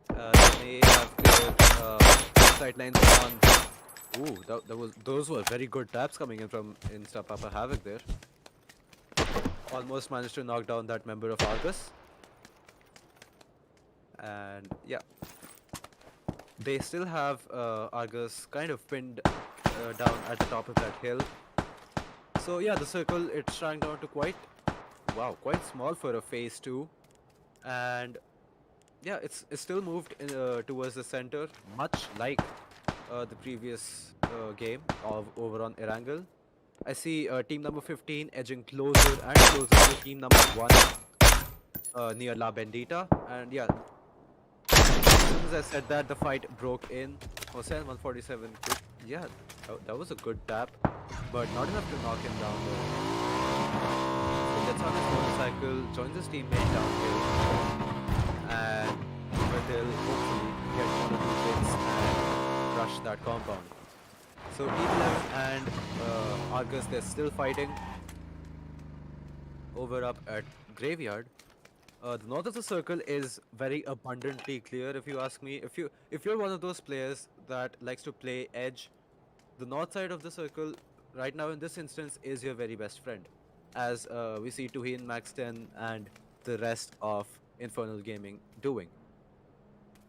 They may have cleared sidelines on. Ooh, those were very good taps coming in from Insta Papa Havoc there. Almost managed to knock down that member of Argus. And yeah, they still have Argus kind of pinned down at the top of that hill. So yeah, the circle, it shrank down to quite small for a phase 2. And yeah, it's still moved towards the center, much like the previous game over on Erangel. I see team number 15 edging closer and closer to team number 1 near La Bendita. And yeah, as soon as I said that, the fight broke in. Hossein 147 quick. Yeah, that was a good tap, but not enough to knock him down though. So he gets on his motorcycle, joins his teammate downhill, and they'll hopefully get one of the hits and rush that compound. So Team 11 and Argus, they're still fighting over up at Graveyard. The north of the circle is very abundantly clear, if you ask me. If you're one of those players that likes to play edge, the north side of the circle right now in this instance is your very best friend. as we see Tuhin, Max 10, and the rest of Infernal Gaming doing.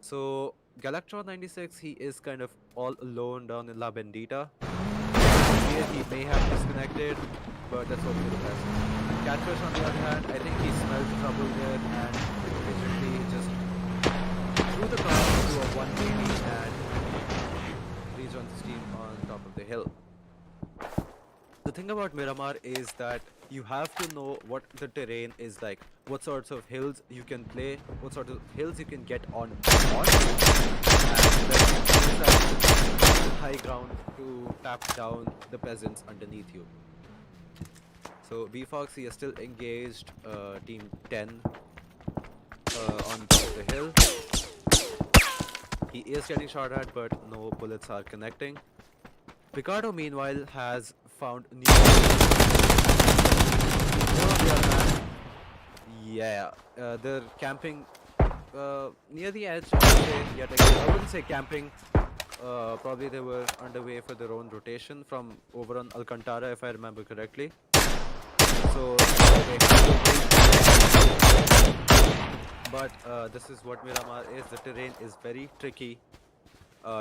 So Galactron 96, he is kind of all alone down in La Bendita. Here he may have disconnected, but that's what we do best. Catfish on the other hand, I think he smelled trouble there and basically just threw the car into a 180 and rejoined his team on top of the hill. The thing about Miramar is that you have to know what the terrain is like, what sorts of hills you can play, what sort of hills you can get on, and then use that high ground to tap down the peasants underneath you. So VFox, he is still engaged, team 10 on top of the hill. He is getting shot at, but no bullets are connecting. Picardo, meanwhile, has found new. Yeah, they're camping near the edge. I wouldn't say camping. Probably they were underway for their own rotation from over on Alcantara, if I remember correctly. So, but this is what Miramar is. The terrain is very tricky.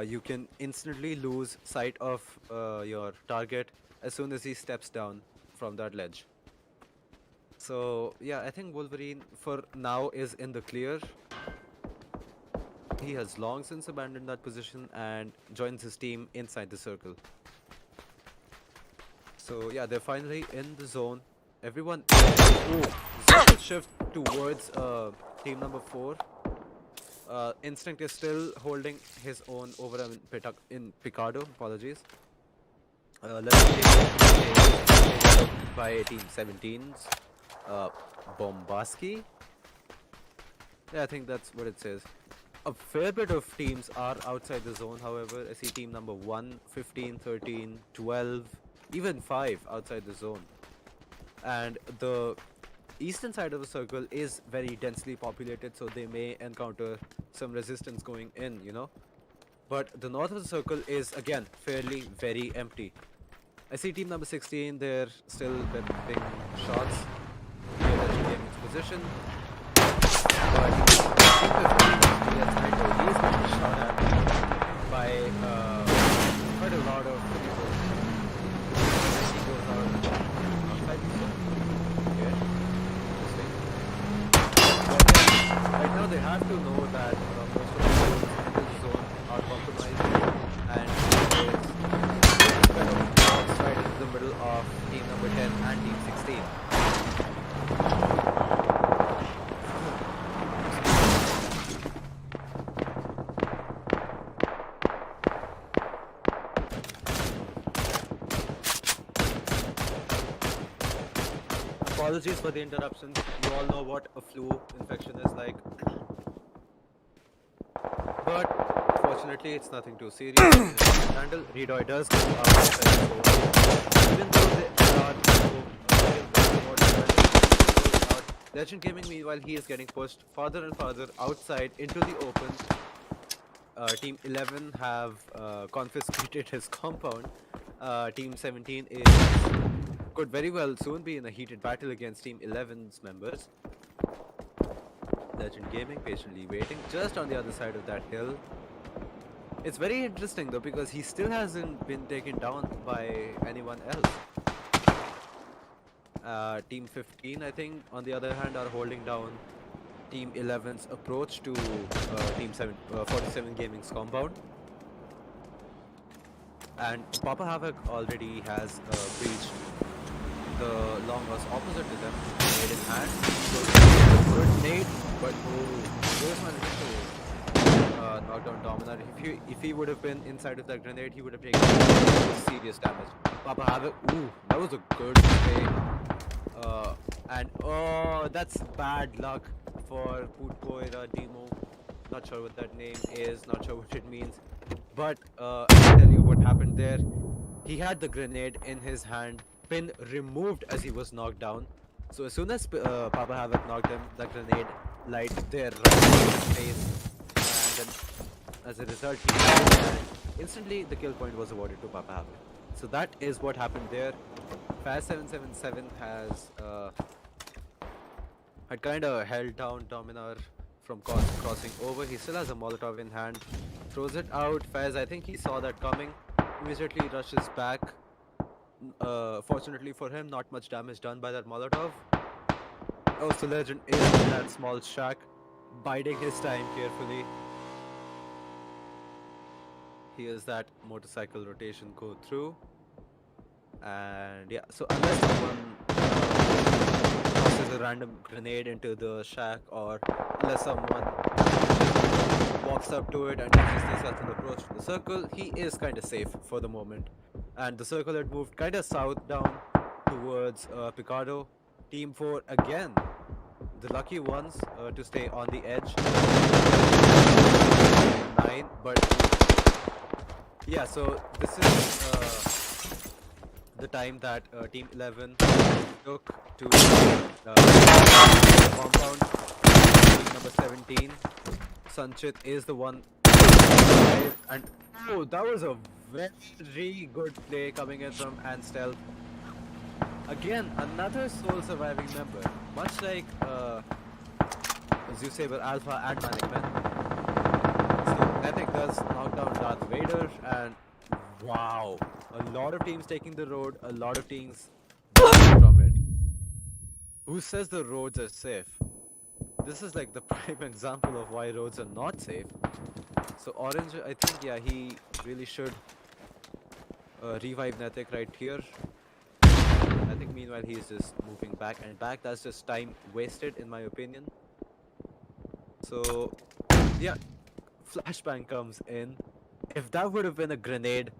You can instantly lose sight of your target as soon as he steps down from that ledge. So yeah, I think Wolverine for now is in the clear. He has long since abandoned that position and joins his team inside the circle. So yeah, they're finally in the zone. Everyone zone shift towards team number 4. Instinct is still holding his own over in Picardo. Apologies. Let's take by team 17's Bombaski. Yeah, I think that's what it says. A fair bit of teams are outside the zone, however. I see team number 1, 15, 13, 12, even 5 outside the zone. And the eastern side of the circle is very densely populated, so they may encounter some resistance going in, you know. But the north of the circle is again fairly very empty. I see team number 16, they're still being shots. They're getting its position. But team 15, yes, I know he is being shot at by quite a lot of people. He goes out outside the zone. Right now they have to know that most of the zones in this zone are compromised and it's kind of right into the middle of team number 10 and team 16. Apologies for the interruptions. You all know what a flu infection is like. But fortunately, it's nothing too serious. Handle Redoy does go outside the zone. Even though they are Legend Gaming, meanwhile, he is getting pushed farther and farther outside into the open. Team 11 have confiscated his compound. Team 17 could very well soon be in a heated battle against Team 11's members. Legend Gaming patiently waiting just on the other side of that hill. It's very interesting though because he still hasn't been taken down by anyone else. Team 15, I think, on the other hand, are holding down Team 11's approach to Team 47 Gaming's compound. And Papa Havoc already has breached the long loss opposite to them, made in hand. So good nade, but those managed to knock down Dominar. If he would have been inside of that grenade, he would have taken serious damage. Papa Havoc, that was a good play. And that's bad luck for Putkoira Demo. Not sure what that name is, not sure what it means. But I'll tell you what happened there. He had the grenade in his hand, pin removed as he was knocked down. So as soon as Papa Havoc knocked him, the grenade light there right in his face. And then as a result, he died, and instantly the kill point was awarded to Papa Havoc. So that is what happened there. Faz 777 has had kind of held down Dominar from crossing over. He still has a Molotov in hand. Throws it out. Faz, I think he saw that coming. Immediately rushes back. Fortunately for him, not much damage done by that Molotov. Oh, so Legend is in that small shack, biding his time carefully. Hears that motorcycle rotation go through. And yeah, so unless someone tosses a random grenade into the shack, or unless someone walks up to it and uses the stealth approach to the circle, he is kind of safe for the moment. And the circle had moved kind of south down towards Picardo. Team 4 again, the lucky ones to stay on the edge. 9, but yeah, so this is the time that Team 11 took to compound. Team number 17, Sanchit is the one, and oh, that was a very good play coming in from Anstel. Again, another sole surviving member, much like Zeus-Saber Alpha and Manic Man. So Nethic does knock down Darth Vader, and wow, a lot of teams taking the road, a lot of teams from it. Who says the roads are safe? This is like the prime example of why roads are not safe. So Orange, I think, yeah, he really should revive Nethic right here. I think meanwhile he's just moving back and back. That's just time wasted in my opinion. So yeah, flashbang comes in. If that would have been a grenade,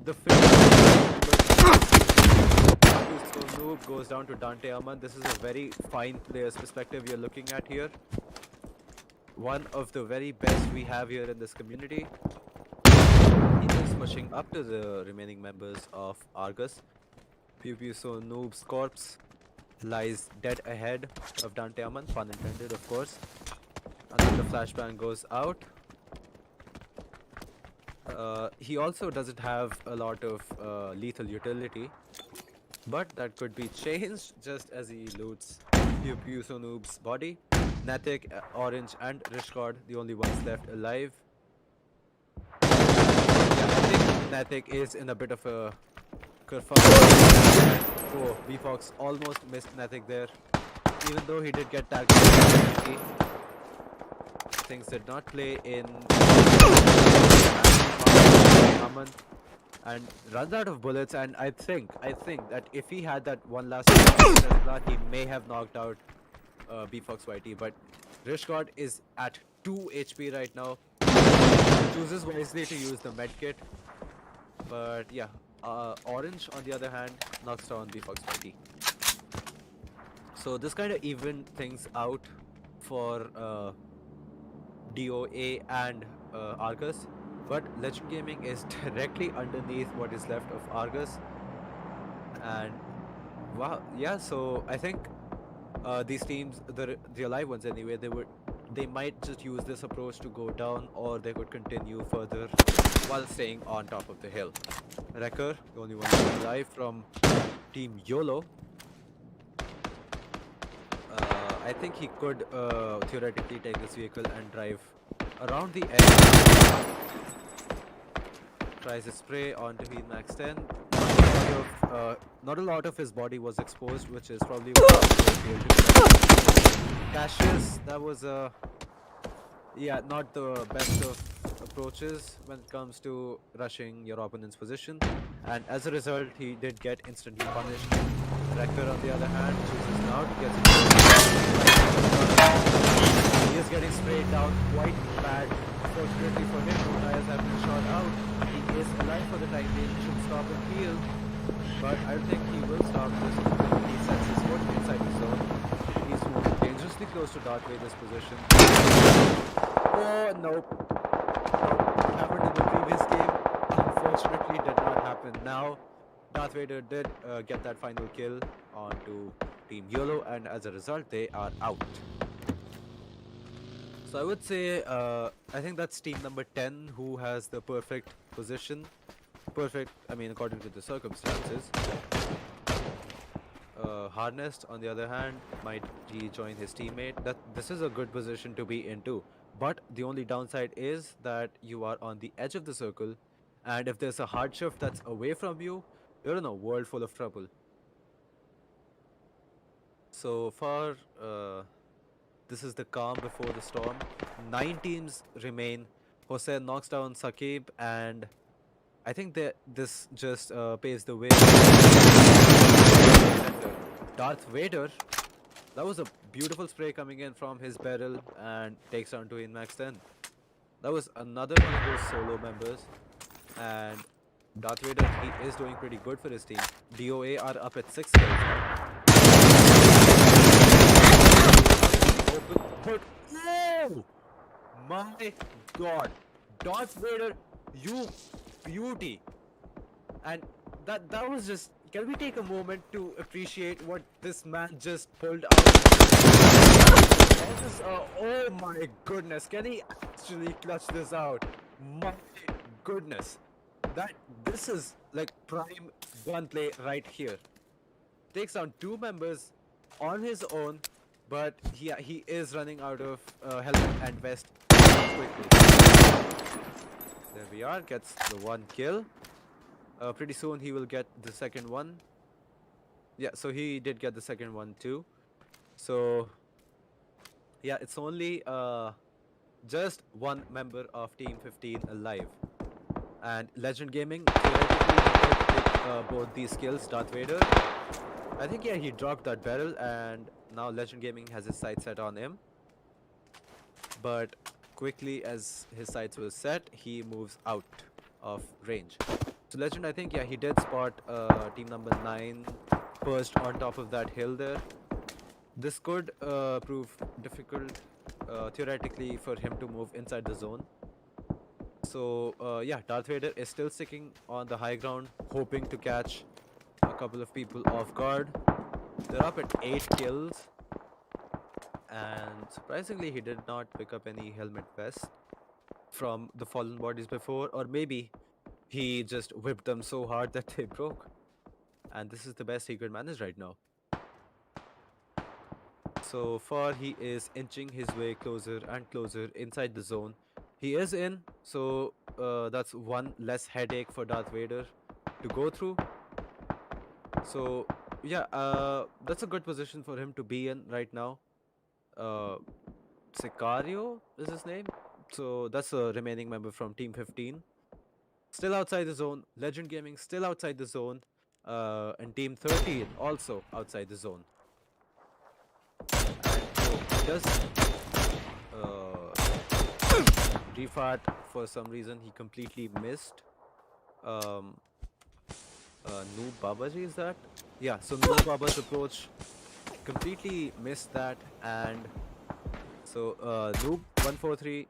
the so noob goes down to Dante Aman. This is a very fine player's perspective you're looking at here. One of the very best we have here in this community. He is pushing up to the remaining members of Argus. Pubg so noob's corpse lies dead ahead of Dante Aman, pun intended of course. And then the flashbang goes out. He also doesn't have a lot of lethal utility, but that could be changed just as he loots Pubg so noob's body. Nethic, Orange and Rishcord, the only ones left alive. Yeah, I think Nethic is in a bit of a kerfuffle. Oh, VFox almost missed Nethic there. Even though he did get tagged, things did not play in Aman, and runs out of bullets. And I think that if he had that one last Tesla, he may have knocked out BFox YT. But Rishcord is at 2 HP right now. Chooses wisely to use the medkit. But yeah, Orange on the other hand knocks down BFox YT. So this kind of evened things out for DOA and Argus, but Legend Gaming is directly underneath what is left of Argus. And wow, yeah, so I think these teams, the alive ones anyway, they might just use this approach to go down, or they could continue further while staying on top of the hill. Wrecker, the only one alive from Team YOLO. I think he could theoretically take this vehicle and drive around the edge. Tries a spray onto Heat Max 10. Not a lot of his body was exposed, which is probably Cassius, that was yeah, not the best of approaches when it comes to rushing your opponent's position, and as a result he did get instantly punished. Wrecker on the other hand chooses now to get he is getting sprayed down quite bad. Fortunately for him, no tires have been shot out. He is alive for the time being. He should stop and heal, but I don't think he will stop this until he sets his foot inside the zone. He's moving dangerously close to Darth Vader's position. Oh, nope. It happened in the previous game. Unfortunately, did not happen now. Darth Vader did get that final kill onto Team YOLO, and as a result, they are out. So I would say, I think that's team number 10 who has the perfect position. Perfect, I mean, according to the circumstances. harnessed, on the other hand, might rejoin his teammate. This is a good position to be in too. But the only downside is that you are on the edge of the circle, and if there's a hard shift that's away from you, you're in a world full of trouble. So far, this is the calm before the storm. 9 teams remain. Hossein knocks down Saqib, and I think that this just paves the way. Darth Vader, that was a beautiful spray coming in from his barrel and takes down to Inmax 10. That was another one of those solo members, and Darth Vader, he is doing pretty good for his team. DOA are up at 6 kills now. But oh my god, Darth Vader, you beauty. And that was just, can we take a moment to appreciate what this man just pulled out? Oh my goodness, can he actually clutch this out? My goodness, this is like prime gunplay right here. Takes down 2 members on his own, but he is running out of helmet and vest quickly. There we are, gets the 1 kill. Pretty soon he will get the second one. Yeah, so he did get the second one too. So yeah, it's only just 1 member of Team 15 alive. And Legend Gaming theoretically could take both these kills. Darth Vader, I think, yeah, he dropped that barrel, and now Legend Gaming has his sights set on him. But quickly as his sights were set, he moves out of range. So Legend, I think, yeah, he did spot team number 9 perched on top of that hill there. This could prove difficult theoretically for him to move inside the zone. So yeah, Darth Vader is still sticking on the high ground, hoping to catch a couple of people off guard. They're up at 8 kills, and surprisingly he did not pick up any helmet vests from the fallen bodies before, or maybe he just whipped them so hard that they broke, and this is the best he could manage right now. So far he is inching his way closer and closer inside the zone. He is in, so that's 1 less headache for Darth Vader to go through. So yeah, that's a good position for him to be in right now. Sicario is his name. So that's a remaining member from Team 15. Still outside the zone. Legend Gaming still outside the zone. And Team 13 also outside the zone. And so Rifat, for some reason, he completely missed. Noob Babaji, is that? Yeah, so Noob Baba's approach completely missed that, and so Noob 143,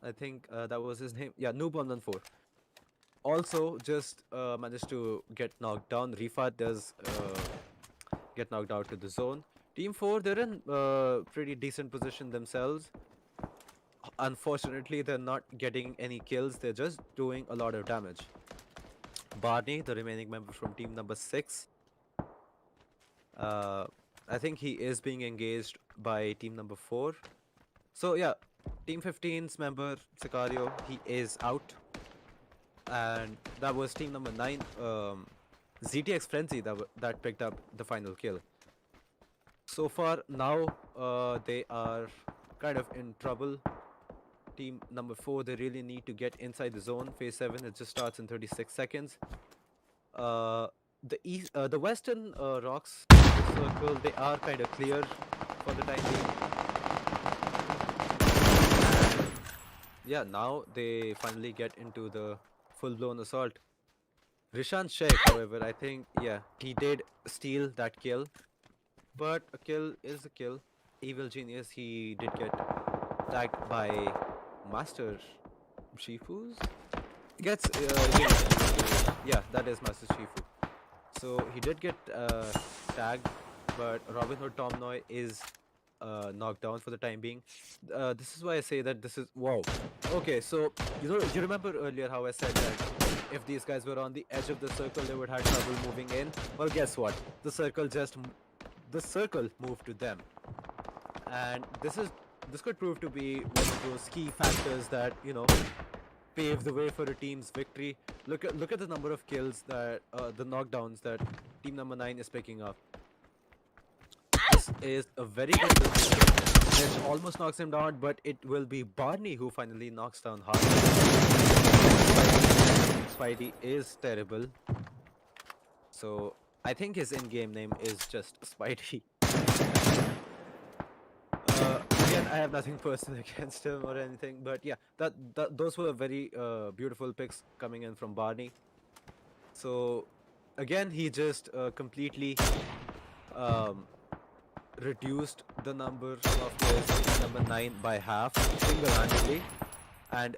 I think that was his name. Yeah, Noob 114. Also just managed to get knocked down. Rifat does get knocked out to the zone. Team 4, they're in pretty decent position themselves. Unfortunately, they're not getting any kills. They're just doing a lot of damage. Barney, the remaining member from team number 6, I think he is being engaged by team number 4. So yeah, team 15's member Sicario, he is out. And that was team number 9, ZTX Frenzy, that picked up the final kill. So far now they are kind of in trouble. Team number 4, they really need to get inside the zone. Phase 7, it just starts in 36 seconds. The western rocks circle, they are kind of clear for the time being. And yeah, now they finally get into the full-blown assault. Rishan Sheikh, however, I think, yeah, he did steal that kill. But a kill is a kill. Evil Genius, he did get tagged by Master Shifu's? Gets, yeah, that is Master Shifu. So he did get tagged, but Robin Hood Tom Noy is knocked down for the time being. This is why I say that this is wow. Okay, so you remember earlier how I said that if these guys were on the edge of the circle, they would have trouble moving in. Well, guess what? The circle moved to them, and this could prove to be one of those key factors that pave the way for a team's victory. Look at the number of kills that the knockdowns that team number 9 is picking up. This is a very good position, which almost knocks him down, but it will be Barney who finally knocks down Harvey. Spidey is terrible, so I think his in-game name is just Spidey. Again, I have nothing personal against him or anything, but yeah, those were very beautiful picks coming in from Barney. So again, he just completely reduced the number of players in number 9 by half single-handedly, and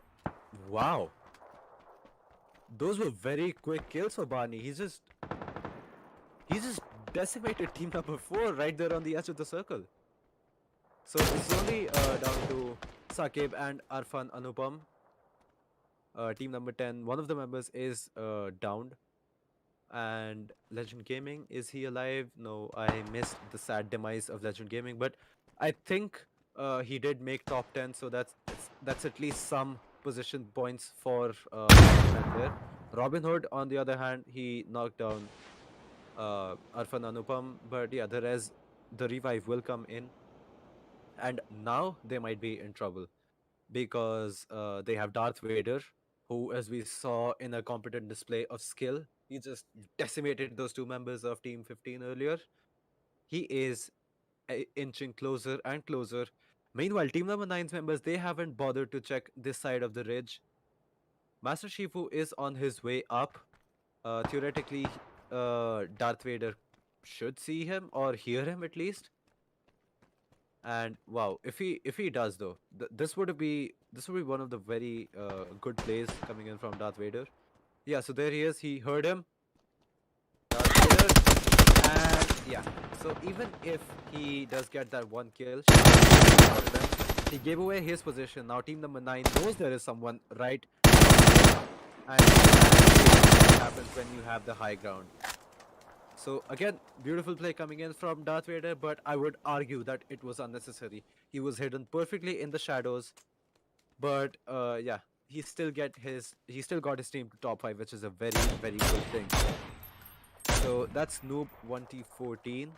wow, those were very quick kills for Barney. He just decimated team number 4 right there on the edge of the circle. So it's only down to Saqib and Arfan Anupam. Team number 10, one of the members is downed. And Legend Gaming, is he alive? No, I missed the sad demise of Legend Gaming, but I think he did make top 10, so that's at least some position points for there. Robin Hood, on the other hand, he knocked down Arfan Anupam, but yeah, the revive will come in, and now they might be in trouble because they have Darth Vader, who, as we saw in a competent display of skill, he just decimated those two members of Team 15 earlier. He is inching closer and closer. Meanwhile, Team number 9's members, they haven't bothered to check this side of the ridge. Master Shifu is on his way up. Theoretically, Darth Vader should see him or hear him at least. And wow, if he does though, this would be one of the very good plays coming in from Darth Vader. Yeah, so there he is. He heard him. Darth Vader, and yeah. So even if he does get that one kill, he gave away his position. Now team number 9 knows there is someone right, and what happens when you have the high ground. So again, beautiful play coming in from Darth Vader, but I would argue that it was unnecessary. He was hidden perfectly in the shadows, but yeah, he still got his team to top 5, which is a very, very good thing. So that's Noob 1T14.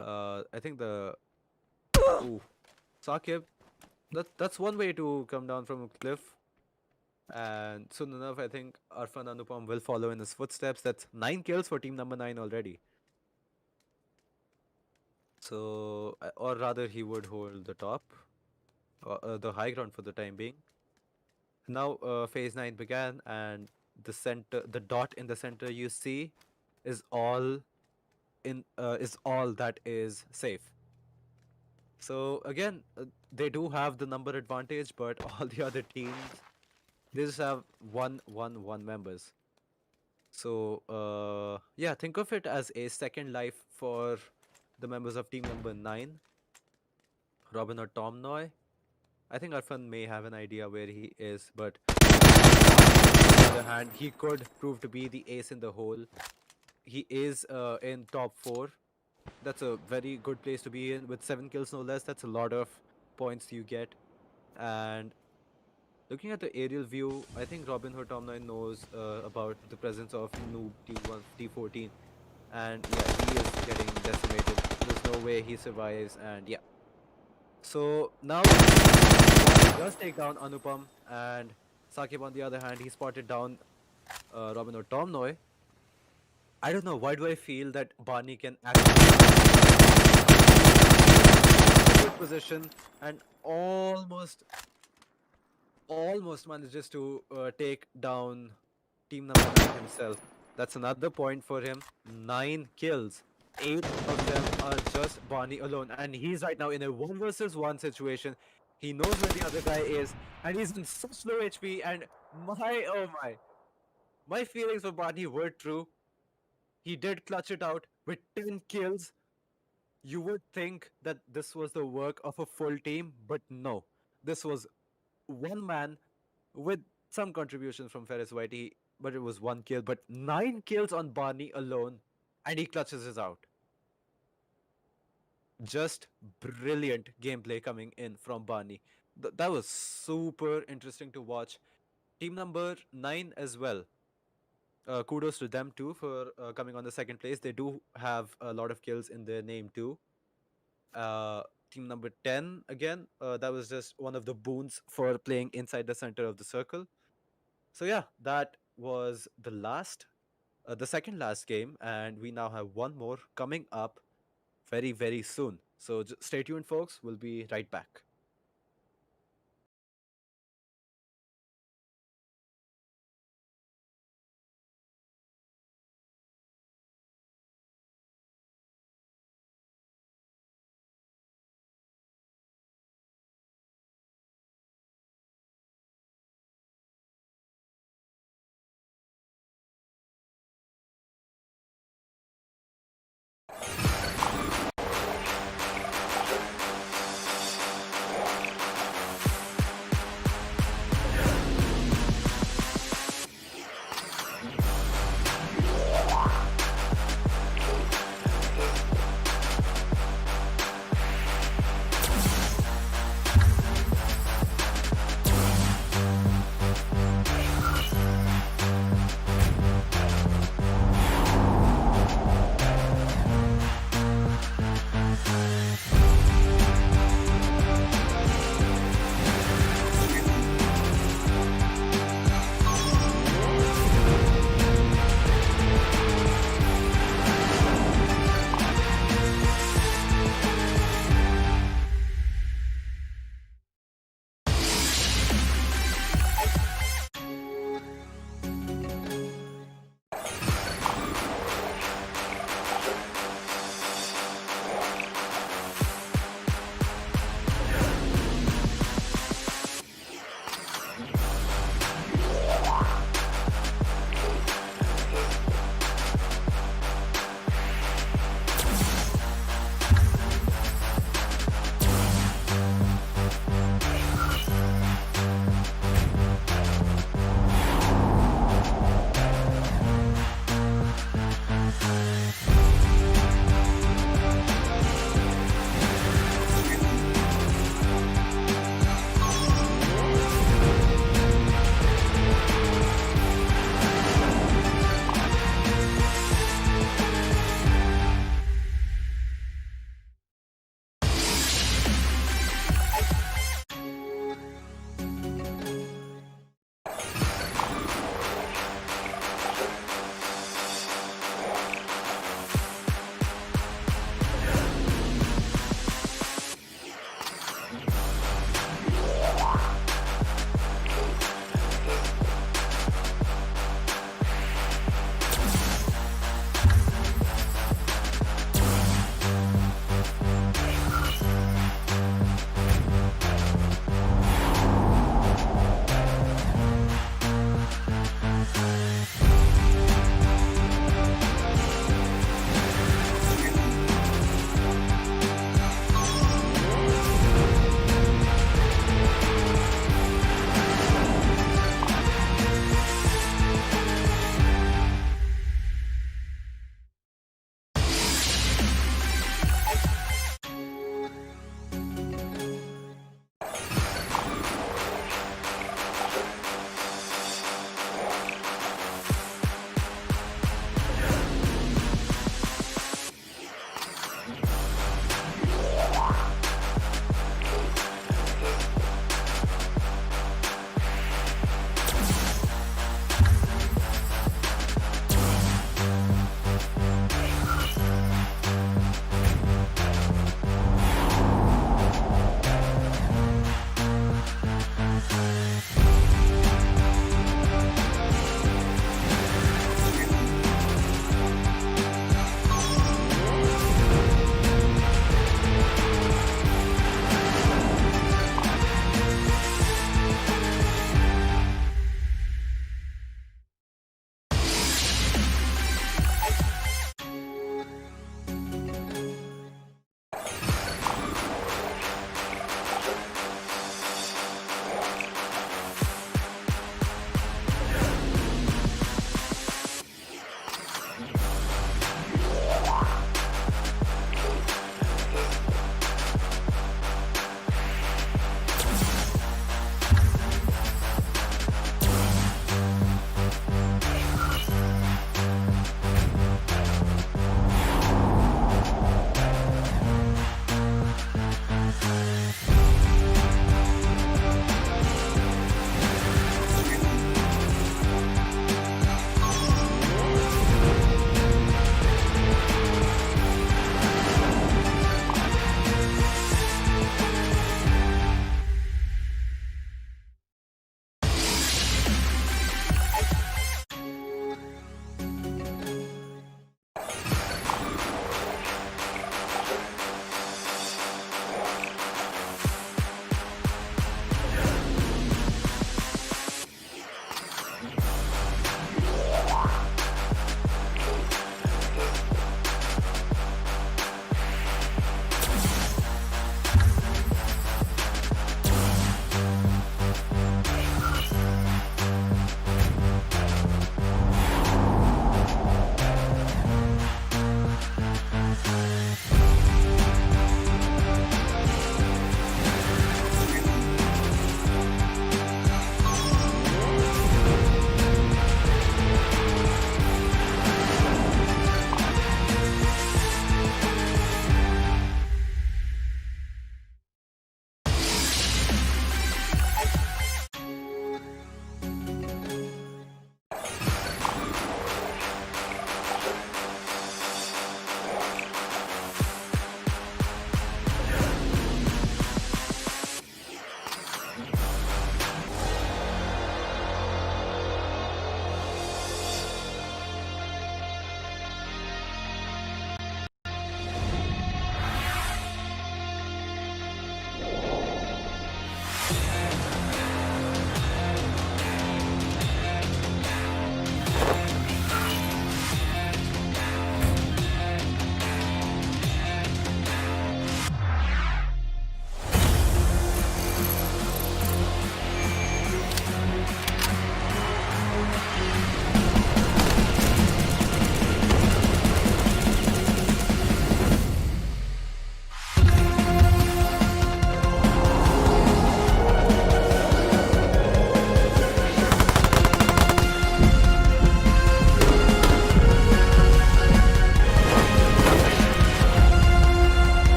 I think the Saqib. That's one way to come down from a cliff. And soon enough, I think Arfan Anupam will follow in his footsteps. That's 9 kills for team number 9 already. So, or rather, he would hold the top, the high ground for the time being. Now, phase 9 began, and the dot in the center you see, is all that is safe. So again, they do have the number advantage, but all the other teams, they just have 1-1-1 members. So yeah, think of it as a second life for the members of team number 9. Robin or Tom Noy. I think Arfan may have an idea where he is, but on the other hand, he could prove to be the ace in the hole. He is in top 4. That's a very good place to be in with 7 kills no less. That's a lot of points you get. And looking at the aerial view, I think Robin Hood Tom 9 knows about the presence of Noob T1, T14. And yeah, he is getting decimated. There's no way he survives, and yeah. So now he does take down Anupam, and Saqib on the other hand, he spotted down Robin Hood Tom Noy. I don't know, why do I feel that Barney can actually good position and almost manages to take down team number 9 himself. That's another point for him. 9 kills. 8 of them are just Barney alone, and he's right now in a 1 versus 1 situation. He knows where the other guy is, and he's in such low HP, and my feelings for Barney were true. He did clutch it out with 10 kills. You would think that this was the work of a full team, but no. This was one man with some contribution from Ferris Whitey, but it was one kill, but 9 kills on Barney alone, and he clutches his out. Just brilliant gameplay coming in from Barney. That was super interesting to watch. Team number 9 as well. Kudos to them too for coming on the second place. They do have a lot of kills in their name too. Team number 10 again, that was just one of the boons for playing inside the center of the circle. So yeah, that was the second last game, and we now have one more coming up very, very soon. So stay tuned, folks. We'll be right back.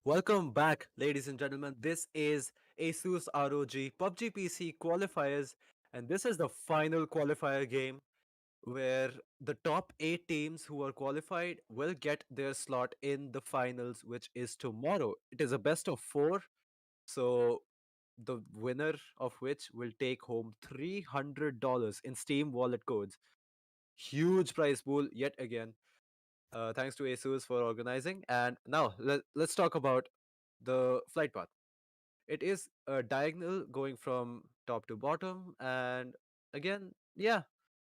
Welcome back, ladies and gentlemen. This is ASUS ROG Pubg PC Qualifiers, and this is the final qualifier game where the top 8 teams who are qualified will get their slot in the finals, which is tomorrow. It is a best of 4, so the winner of which will take home $300 in Steam wallet codes. Huge prize pool yet again. Thanks to ASUS for organizing. And now let's talk about the flight path. It is a diagonal going from top to bottom, and again, yeah,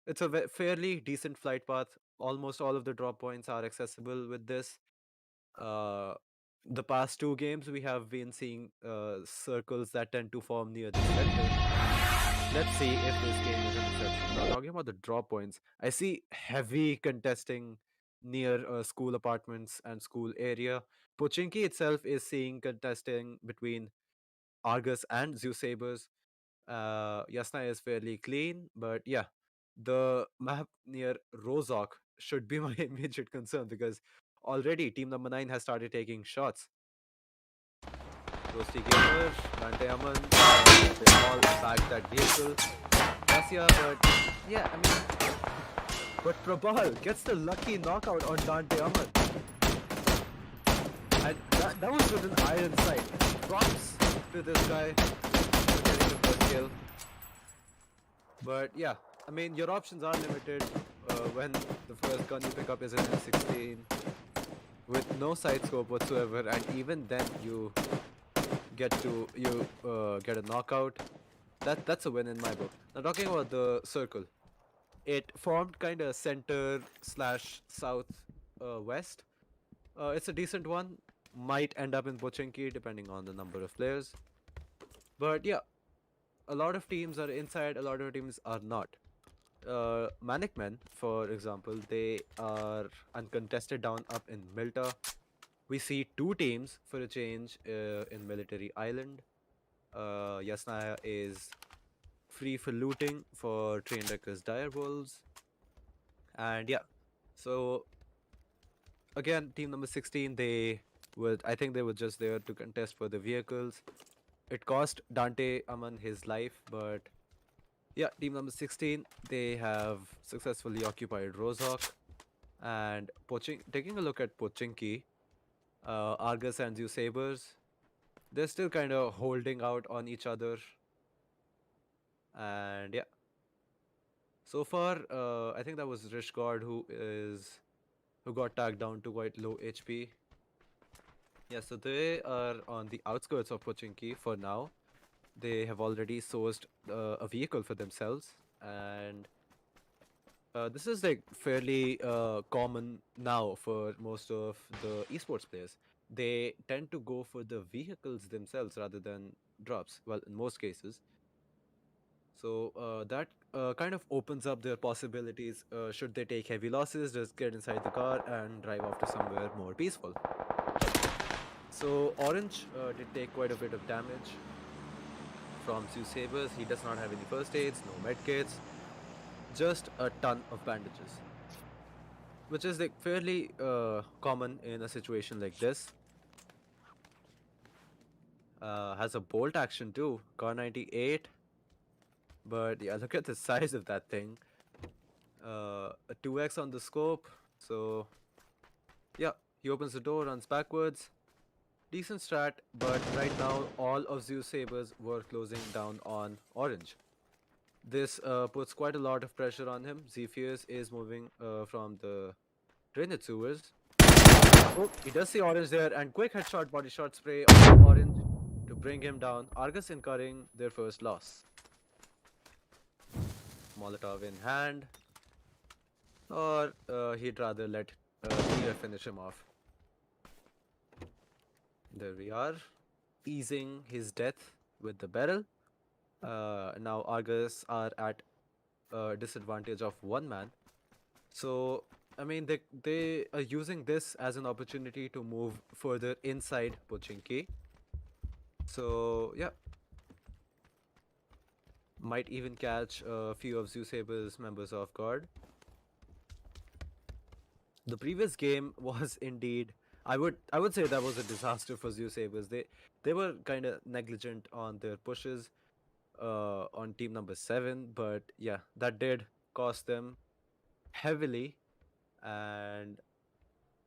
it's a fairly decent flight path. Almost all of the drop points are accessible with this. Uh, the past two games, we have been seeing circles that tend to form near the center. Let's see if this game is an exception. Now, talking about the drop points, I see heavy contesting near school apartments and school area. Pochinki itself is seeing contesting between Argus and Zeus Sabers. Yasna is fairly clean, but yeah, the map near Rozok should be my immediate concern because already team number 9 has started taking shots. Roasty Gamer, Dante Aman, they all bagged that vehicle. Gracia, but yeah, I mean, but Prabal gets the lucky knockout on Dante Aman. And that was with an iron sight. Props to this guy for getting the first kill. But yeah, I mean, your options are limited when the first gun you pick up is an M16 with no side scope whatsoever, and even then you get a knockout. That's a win in my book. Now talking about the circle, it formed kind of center slash south west. It's a decent one. Might end up in Pochinki depending on the number of players. But yeah, a lot of teams are inside, a lot of teams are not. Manic Men, for example, they are uncontested down up in Milta. We see two teams for a change in Military Island. Yasnaya is free for looting for Train Wreckers Dire Wolves. And yeah, so again, team number 16, I think they were just there to contest for the vehicles. It cost Dante Aman his life, but yeah, team number 16, they have successfully occupied Rozok. And taking a look at Pochinki, Argus and Zeus Sabers, they're still kind of holding out on each other. And yeah, so far, I think that was Rishgard who got tagged down to quite low HP. Yeah, so they are on the outskirts of Pochinki for now. They have already sourced a vehicle for themselves, and this is like fairly common now for most of the esports players. They tend to go for the vehicles themselves rather than drops. Well, in most cases. So that kind of opens up their possibilities. Should they take heavy losses, just get inside the car and drive off to somewhere more peaceful. So Orange did take quite a bit of damage from Zeus Sabers. He does not have any first aids, no med kits, just a ton of bandages, which is like fairly common in a situation like this. Has a bolt action too, Car 98. But yeah, look at the size of that thing. A 2x on the scope. So yeah, he opens the door, runs backwards. Decent strat, but right now all of Zeus Sabers were closing down on Orange. This puts quite a lot of pressure on him. Zephyrs is moving from the drainage sewers. Oh, he does see Orange there, and quick headshot body shot spray on Orange to bring him down. Argus incurring their first loss. Molotov in hand, or he'd rather let Dealer finish him off. There we are, easing his death with the barrel. Now Argus are at a disadvantage of one man. So, I mean, they are using this as an opportunity to move further inside Pochinki. So, yeah. Might even catch a few of Zeus Saber's members off guard. The previous game was indeed I would say that was a disaster for Zoo Sabers. They were kind of negligent on their pushes on team number 7, but yeah, that did cost them heavily. And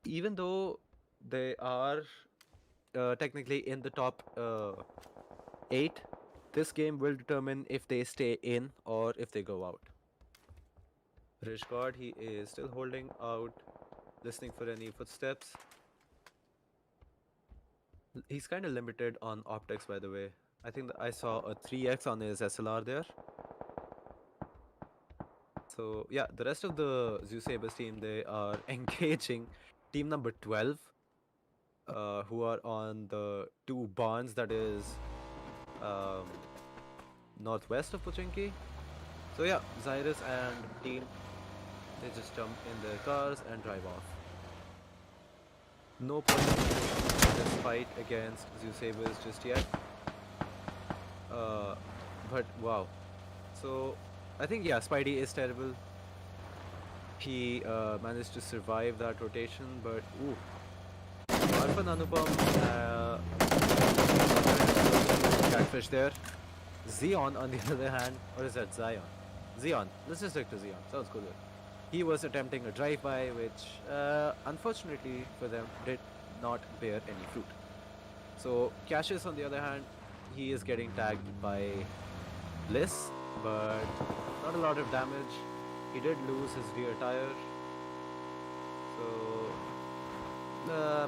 even though they are technically in the top 8, this game will determine if they stay in or if they go out. Rishgard, he is still holding out, listening for any footsteps. He's kind of limited on optics, by the way. I think that I saw a 3x on his SLR there. So yeah, the rest of the Zoo Sabers team, they are engaging team number 12, who are on the 2 barns that is um, northwest of Pochinki. So yeah, Zyrus and team, they just jump in their cars and drive off. No point in this fight against Zoo Sabers just yet. But wow. So I think yeah, Spidey is terrible. He managed to survive that rotation, but ooh, Arpan Anupam, catfish there. Xeon, on the other hand, or is that Zion? Xeon. Let's just stick to Xeon. Sounds cooler. He was attempting a drive-by, which unfortunately for them did not bear any fruit. So Cassius, on the other hand, he is getting tagged by Bliss, but not a lot of damage. He did lose his rear tire, so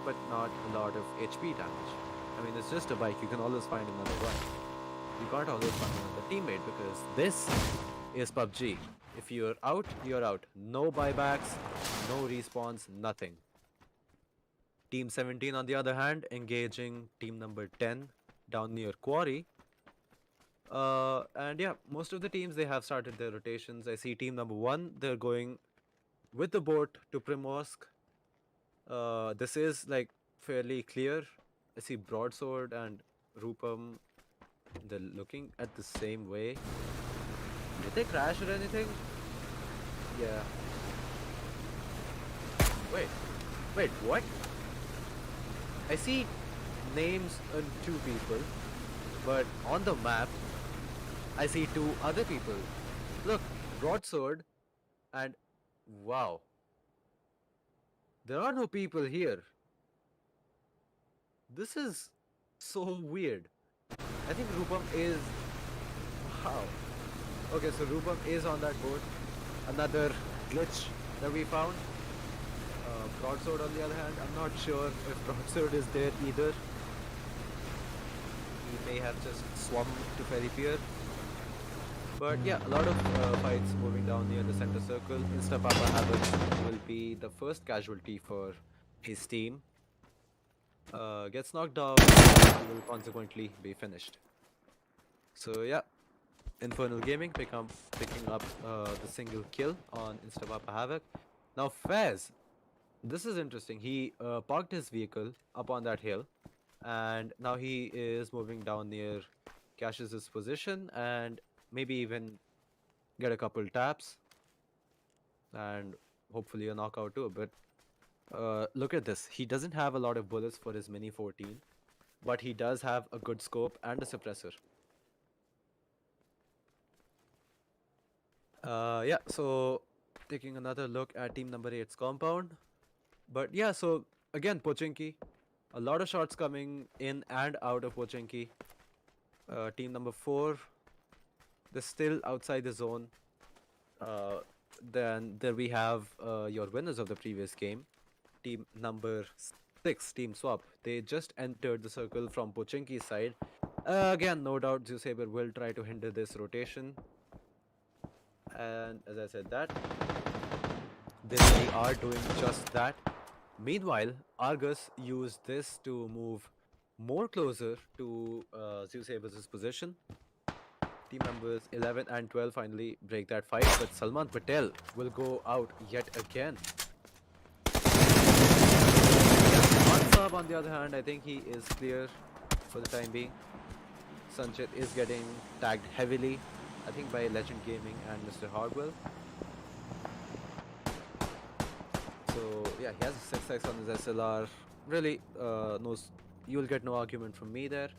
but not a lot of HP damage. I mean, it's just a bike. You can always find another one. You can't always find another teammate because this is PUBG. If you're out, you're out. No buybacks, no respawns, nothing. Team 17, on the other hand, engaging team number 10 down near Quarry. And yeah, most of the teams, they have started their rotations. I see team number 1, they're going with the boat to Primorsk. This is like fairly clear. I see Broadsword and Rupam, they're looking at the same way. Did they crash or anything? Yeah. Wait, what? I see names on 2 people, but on the map, I see 2 other people. Look, Broadsword and wow. There are no people here. This is so weird. I think Rupam is... Wow. Okay, so Rupam is on that boat. Another glitch that we found. Broadsword, on the other hand, I'm not sure if Broadsword is there either. He may have just swum to Ferry Pier. But yeah, a lot of fights moving down near the center circle. Insta Papa Havoc will be the first casualty for his team. Gets knocked out and will consequently be finished. So yeah, Infernal Gaming picking up the single kill on Insta Papa Havoc. Now Fez, this is interesting. He parked his vehicle up on that hill, and now he is moving down near Cassius's position and maybe even get a couple taps and hopefully a knockout too. But look at this. He doesn't have a lot of bullets for his Mini 14, but he does have a good scope and a suppressor. Yeah, so taking another look at team number 8's compound. But yeah, so again, Pochinki. A lot of shots coming in and out of Pochinki. Team number 4, they're still outside the zone. Then there we have your winners of the previous game. Team number 6, Team Swap. They just entered the circle from Pochinki's side. Again, no doubt Zeus Saber will try to hinder this rotation. And as I said that, they really are doing just that. Meanwhile, Argus used this to move more closer to Zeus Saber's position. Team members 11 and 12 finally break that fight, but Salman Patel will go out yet again. Mansab, on the other hand, I think he is clear for the time being. Sanchit is getting tagged heavily, I think by Legend Gaming and Mr. Hardwell. So yeah, he has a 6x on his SLR. really, you'll get no argument from me there.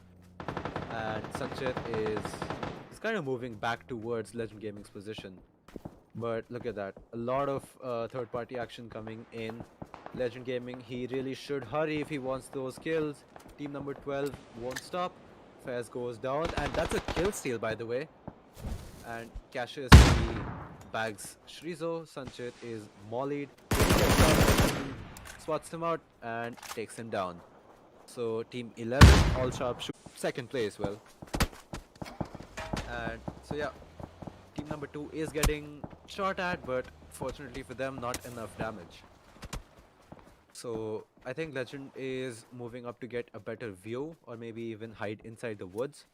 And Sanchit is kind of moving back towards Legend Gaming's position. But look at that, a lot of third-party action coming in. Legend Gaming, he really should hurry if he wants those kills. Team number 12 won't stop. Fairs goes down, and that's a kill steal, by the way. And Cassius, he bags Shrizo. Sanchit is mollied. Swats him out and takes him down. So team 11, all sharp shoot, second place, well. And so yeah, team number 2 is getting shot at, but fortunately for them, not enough damage. So I think Legend is moving up to get a better view, or maybe even hide inside the woods.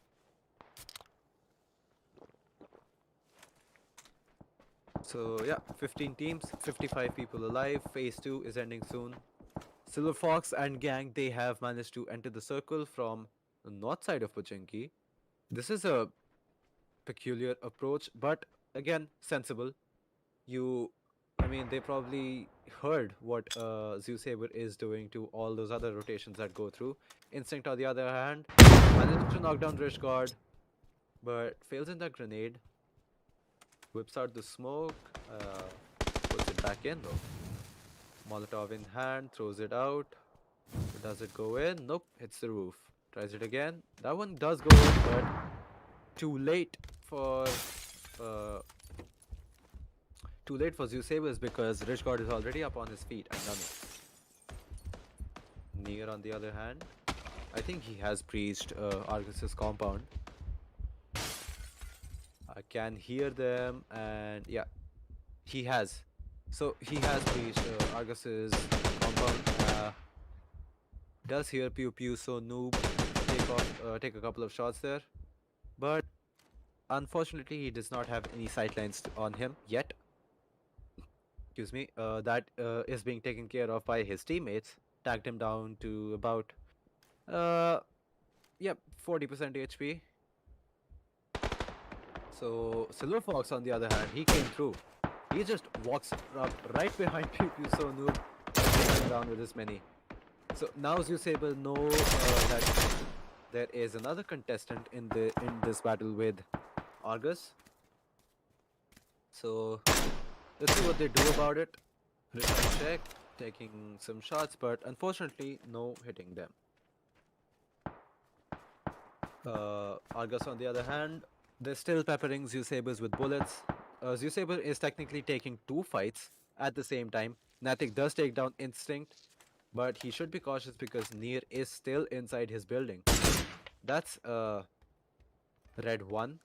So yeah, 15 teams, 55 people alive. Phase 2 is ending soon. Silver Fox and gang, they have managed to enter the circle from the north side of Pochinki. This is a peculiar approach, but again, sensible. I mean, they probably heard what Zeus Saber is doing to all those other rotations that go through. Instinct, on the other hand, manages to knock down Rich Guard, but fails in that grenade. Whips out the smoke, puts it back in though. Molotov in hand, throws it out. Does it go in? Nope, hits the roof. Tries it again. That one does go in, but too late for Zeus Sabers, because Rich God is already up on his feet and running. Nier, on the other hand, I think he has breached Argus's compound. I can hear them, and yeah, he has. So he has breached Argus's compound. Does hear pew pew, so noob take a couple of shots there, but unfortunately he does not have any sightlines on him yet. Excuse me. That is being taken care of by his teammates. Tagged him down to about 40% HP. So Silver Fox, on the other hand, he came through. He just walks up right behind Pew Pew So Noob and takes him down with his many. So now Zeus Saber know that there is another contestant in this battle with Argus. So let's see what they do about it. Return check, taking some shots, but unfortunately no hitting them. Argus, on the other hand, they're still peppering Zeus Sabers with bullets. Zeus Saber is technically taking 2 fights at the same time. Natik does take down Instinct, but he should be cautious because Nier is still inside his building. That's Red 1.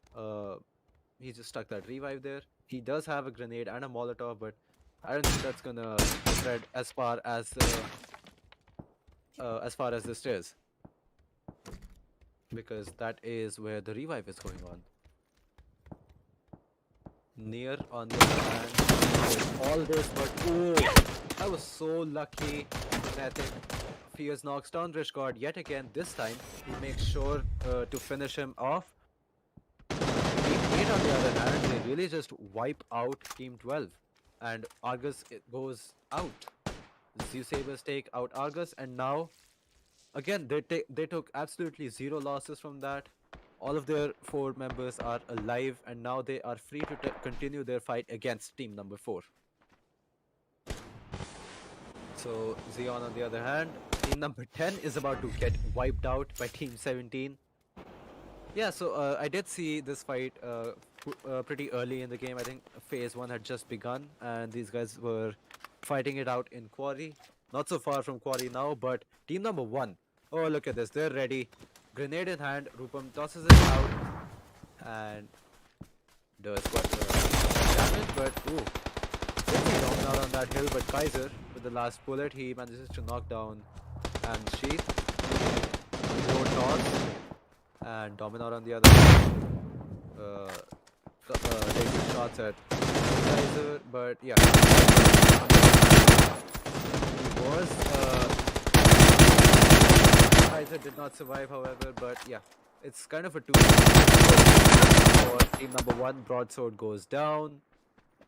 He just stuck that revive there. He does have a grenade and a Molotov, but I don't think that's gonna spread as far as the stairs, because that is where the revive is going on. Nier, on the other hand, did all this, but oh, I was so lucky. Natik Fierce knocks down Rich God yet again. This time he makes sure to finish him off. Team 8, on the other hand, they really just wipe out Team 12, and Argus goes out. Zeus Sabers take out Argus, and now again they took absolutely 0 losses from that. All of their 4 members are alive, and now they are free to continue their fight against team number 4. So Xeon, on the other hand, team number 10 is about to get wiped out by team 17. Yeah, so I did see this fight pretty early in the game. I think phase 1 had just begun, and these guys were fighting it out in Quarry. Not so far from Quarry now, but team number 1, oh look at this, they're ready. Grenade in hand, Rupam tosses it out and does quite damage, but ooh, down out on that hill. But Kaiser, with the last bullet, he manages to knock down and Sheath. Low toss, and Dominar, on the other hand, taking shots at Kaiser, but yeah, he was Kaiser did not survive, however, but yeah, it's kind of a 2 for team number 1. Broadsword goes down,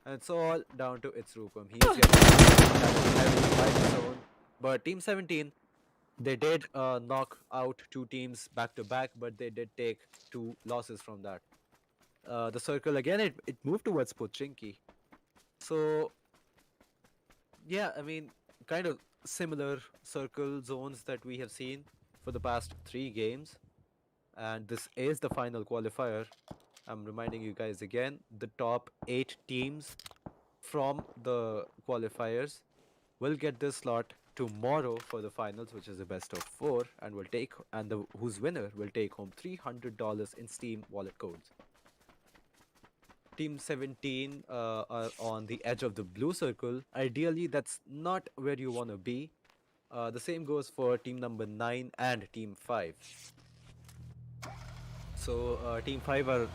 and it's all down to its Rupam. He is getting heavily by his own, but team 17, They did knock out two teams back to back, but they did take two losses from that. The circle again, it moved towards Pochinki. So yeah, I mean, kind of similar circle zones that we have seen for the past three games. And this is the final qualifier. I'm reminding you guys again, the top 8 teams from the qualifiers will get this slot tomorrow for the finals, which is the best of 4, and will take and the whose winner will take home $300 in Steam wallet codes. Team 17 are on the edge of the blue circle. Ideally, that's not where you want to be. The same goes for team number 9 and team 5. So team 5 are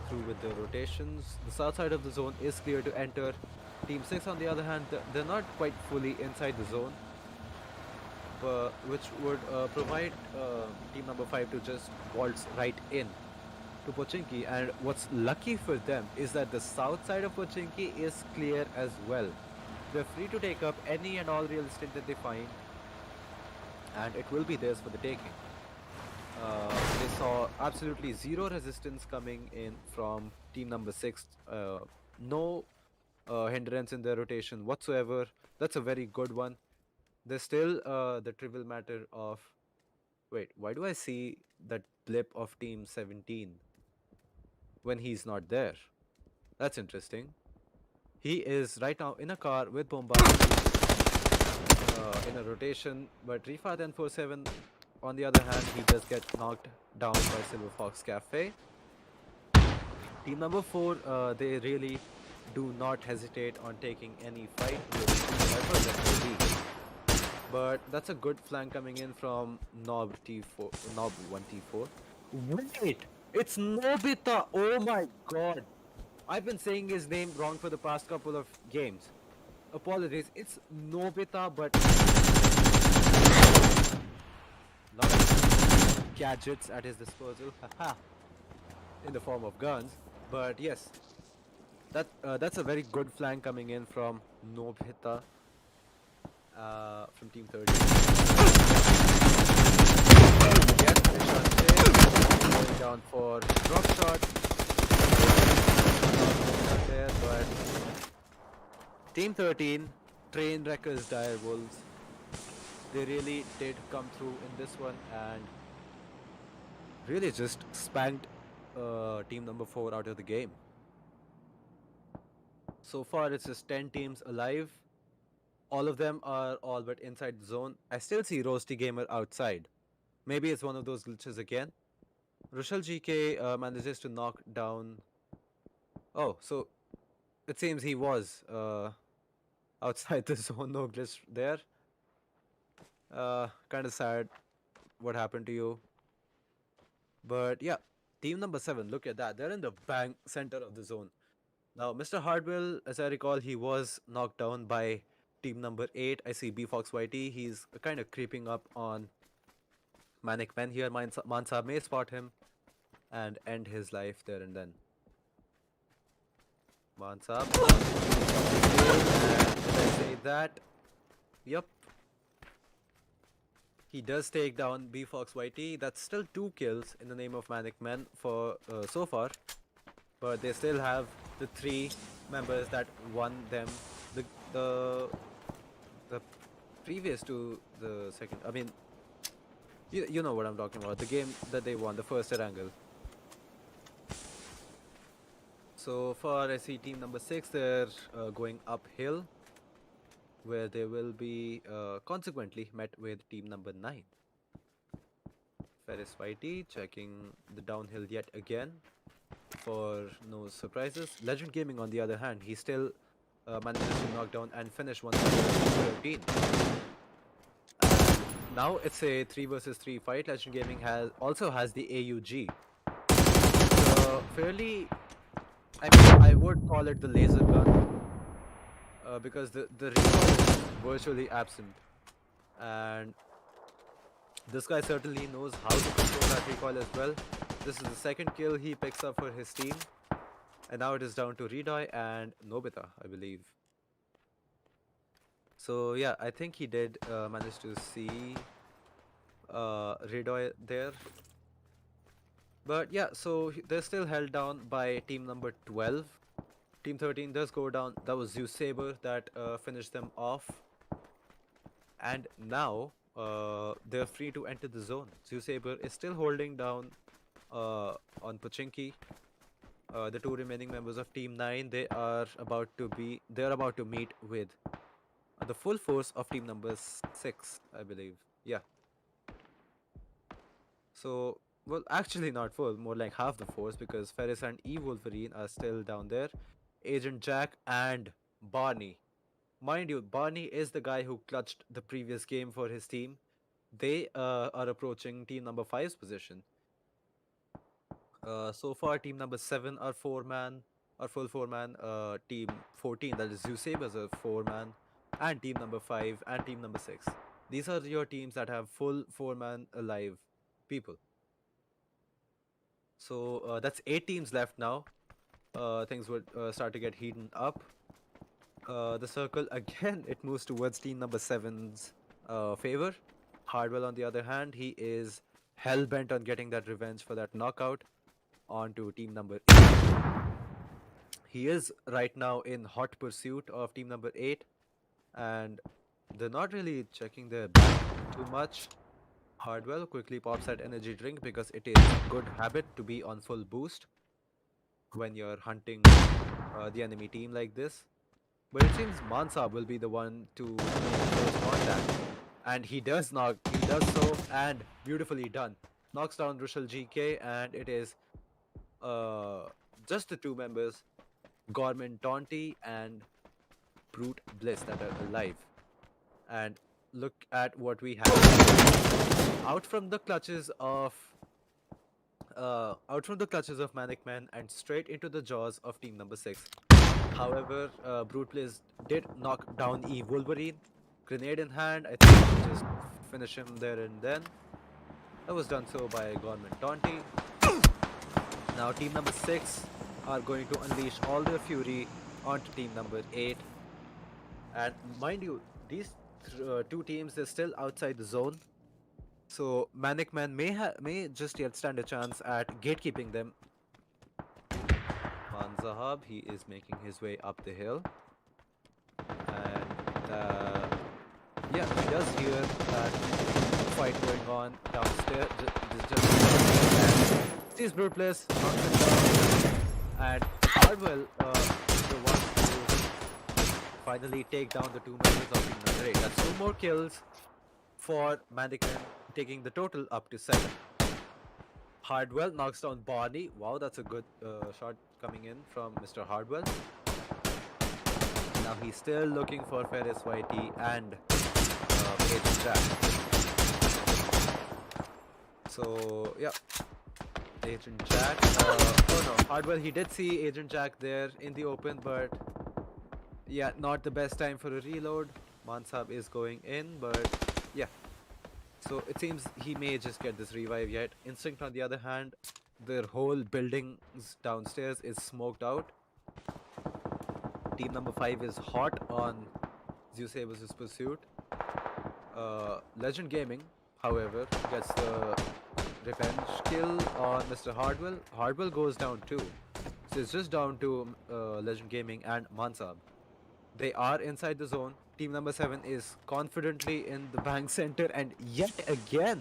through with the rotations. The south side of the zone is clear to enter. Team 6 on the other hand, they're not quite fully inside the zone, which would provide team number 5 to just waltz right in to Pochinki. And what's lucky for them is that the south side of Pochinki is clear as well. They're free to take up any and all real estate that they find, and it will be theirs for the taking. They saw absolutely zero resistance coming in from team number 6. No hindrance in their rotation whatsoever. That's a very good one. There's still the trivial matter of... Wait, why do I see that blip of team 17 when he's not there? That's interesting. He is right now in a car with Bombard in a rotation, but Rifat and 47 on the other hand, he does get knocked down by Silver Fox Cafe. Team number 4, they really do not hesitate on taking any fight with whoever that may be. But that's a good flank coming in from Nob T4, Nob 1T4. Wait, it's Nobita. Oh my god. I've been saying his name wrong for the past couple of games. Apologies. It's Nobita, but lot of gadgets at his disposal, in the form of guns. But yes, that's a very good flank coming in from Nobita from Team 30. Again, going down for drop shot. There, but Team 13, Train Wreckers Dire Wolves, they really did come through in this one and really just spanked team number 4 out of the game. So far it's just 10 teams alive. All of them are all but inside the zone. I still see Roasty Gamer outside. Maybe it's one of those glitches again. Rochelle GK manages to knock down... Oh, so it seems he was outside the zone. No glitch there. Kind of sad what happened to you. But yeah, team number 7, look at that. They're in the bang center of the zone. Now, Mr. Hardwell, as I recall, he was knocked down by team number 8. I see B-Fox YT. He's kind of creeping up on Manic Men here. Mansa may spot him and end his life there and then. Mansa. Did I say that? Yep. He does take down B-Fox YT. That's still 2 kills in the name of Manic Men for so far. But they still have the 3 members that won them the previous to the second. I mean, you know what I'm talking about. The game that they won, the first Erangel. So far, I see team number 6. They're going uphill, where they will be consequently met with team number 9. Ferris Whitey checking the downhill yet again for no surprises. Legend Gaming, on the other hand, he still manages to knock down and finish 113. Now it's a 3 versus 3 fight. Legend Gaming also has the AUG. Fairly, I mean, I would call it the laser gun because the recoil is virtually absent, and this guy certainly knows how to control that recoil as well. This is the second kill he picks up for his team. And now it is down to Redoi and Nobita, I believe. So yeah, I think he did manage to see Redoy there. But yeah, so they're still held down by team number 12. Team 13 does go down. That was Zeus Saber that finished them off. And now they're free to enter the zone. Zeus Saber is still holding down on Pochinki. The two remaining members of Team 9, they're about to meet with the full force of team number 6, I believe. Yeah. So, well, actually not full, more like half the force because Ferris and E Wolverine are still down there. Agent Jack and Barney. Mind you, Barney is the guy who clutched the previous game for his team. They are approaching team number 5's position. So far, team number 7 are 4-man, or full 4-man. Team 14, that is Zeusabers, are 4-man, and team number 5 and team number 6. These are your teams that have full 4-man alive people. So that's 8 teams left now. Things would start to get heated up. The circle again, it moves towards team number 7's favor. Hardwell, on the other hand, he is hell bent on getting that revenge for that knockout onto team number 8. He is right now in hot pursuit of team number 8, and they're not really checking their back too much. Hardwell quickly pops that energy drink because it is a good habit to be on full boost when you're hunting the enemy team like this. But it seems Mansab will be the one to make first contact. And he does so, and beautifully done. Knocks down Rushal GK, and it is just the two members, Gorman Tonti and Brute Bliss, that are alive. And look at what we have. Out from the clutches of Manic Man and straight into the jaws of team number 6. However, Brute Bliss did knock down E Wolverine. Grenade in hand, I think we should just finish him there and then. That was done so by Gorman Tonti. Now team number 6 are going to unleash all their fury onto team number 8. And mind you, these two teams, they're still outside the zone. So Manic Man may just yet stand a chance at gatekeeping them. Manzahab, he is making his way up the hill. And yeah, he does hear that fight going on downstairs. Sees Brute Bliss, knocks him down, and Hardwell is the one to finally take down the two members of Team Number 8. That's 2 more kills for Mannequin, taking the total up to 7. Hardwell knocks down Barney. Wow, that's a good shot coming in from Mr. Hardwell. Now he's still looking for Ferris Whitey and Agent Jack. So, yeah. Agent Jack. Oh no, Hardwell, he did see Agent Jack there in the open, but yeah, not the best time for a reload. Mansab is going in, but yeah. So it seems he may just get this revive yet. Instinct, on the other hand, their whole buildings downstairs is smoked out. Team number 5 is hot on Zeus Saber's pursuit. Legend Gaming, however, gets the revenge kill on Mr. Hardwell. Hardwell goes down too. So it's just down to Legend Gaming and Mansab. They are inside the zone. Team number 7 is confidently in the bank center, and yet again,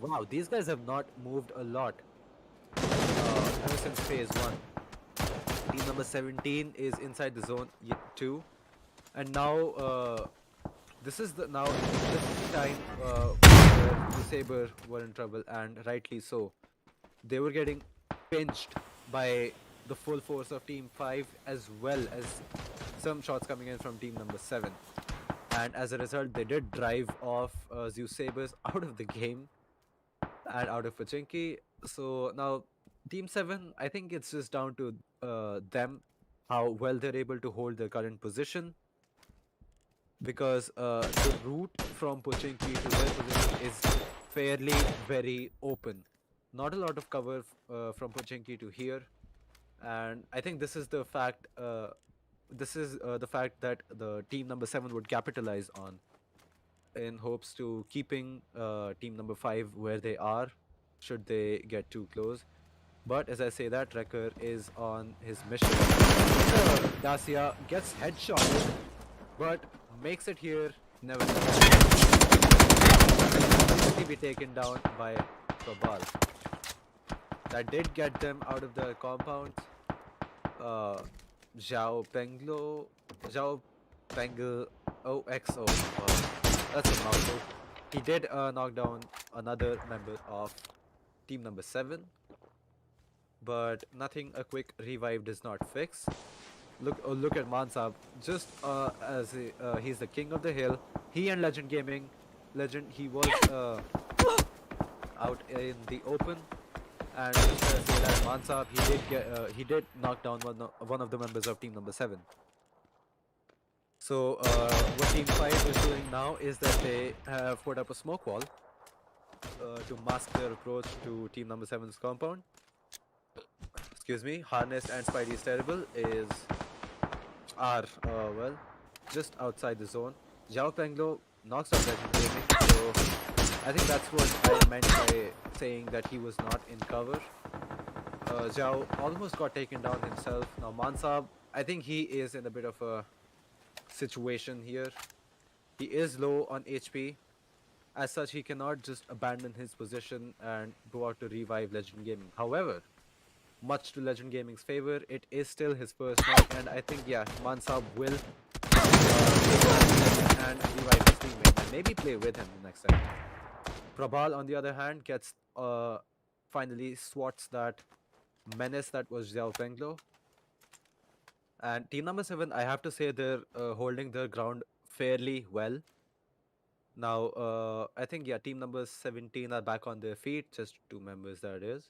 wow, these guys have not moved a lot ever since phase 1. Team number 17 is inside the zone too, and now this is the time where the Saber were in trouble, and rightly so. They were getting pinched by the full force of Team 5 as well as some shots coming in from Team number 7. And as a result, they did drive off Zeus Sabers out of the game and out of Pachinki. So now Team 7, I think it's just down to them, how well they're able to hold their current position. Because the route from Pochinki to their position is fairly very open. Not a lot of cover from Pochinki to here, and I think this is the fact. The fact that the team number 7 would capitalize on. in hopes to keeping team number 5 where they are should they get too close. But as I say that, Wrecker is on his mission. Dacia gets headshotted, but makes it here nevertheless. Easily be taken down by Prabal. That did get them out of the compound. Uh, Zhao Penglo, Zhao Pengl OXO. That's a mouthful. He did knock down another member of team number 7, but nothing a quick revive does not fix. Look at Mansab. Just as he's the king of the hill. He and Legend Gaming, Legend, he was out in the open, and just to say that Mansab, he did knock down one of the members of team number 7. So what team 5 is doing now is that they have put up a smoke wall to mask their approach to team number 7's compound. Excuse me, Harnessed and Spidey's Terrible are well just outside the zone. Zhao Penglo knocks out Legend Gaming, so I think that's what I meant by saying that he was not in cover. Zhao almost got taken down himself. Now Mansab, I think he is in a bit of a situation here. He is low on HP. As such, he cannot just abandon his position and go out to revive Legend Gaming. However, much to Legend Gaming's favor, it is still his first knock, and I think, yeah, Mansab will and revive his teammate and maybe play with him the next time. Prabal, on the other hand, gets finally swats that menace that was Zhao Penglo. And team number 7, I have to say they're holding their ground fairly well. Now, I think, yeah, team number 17 are back on their feet, just 2 members that is.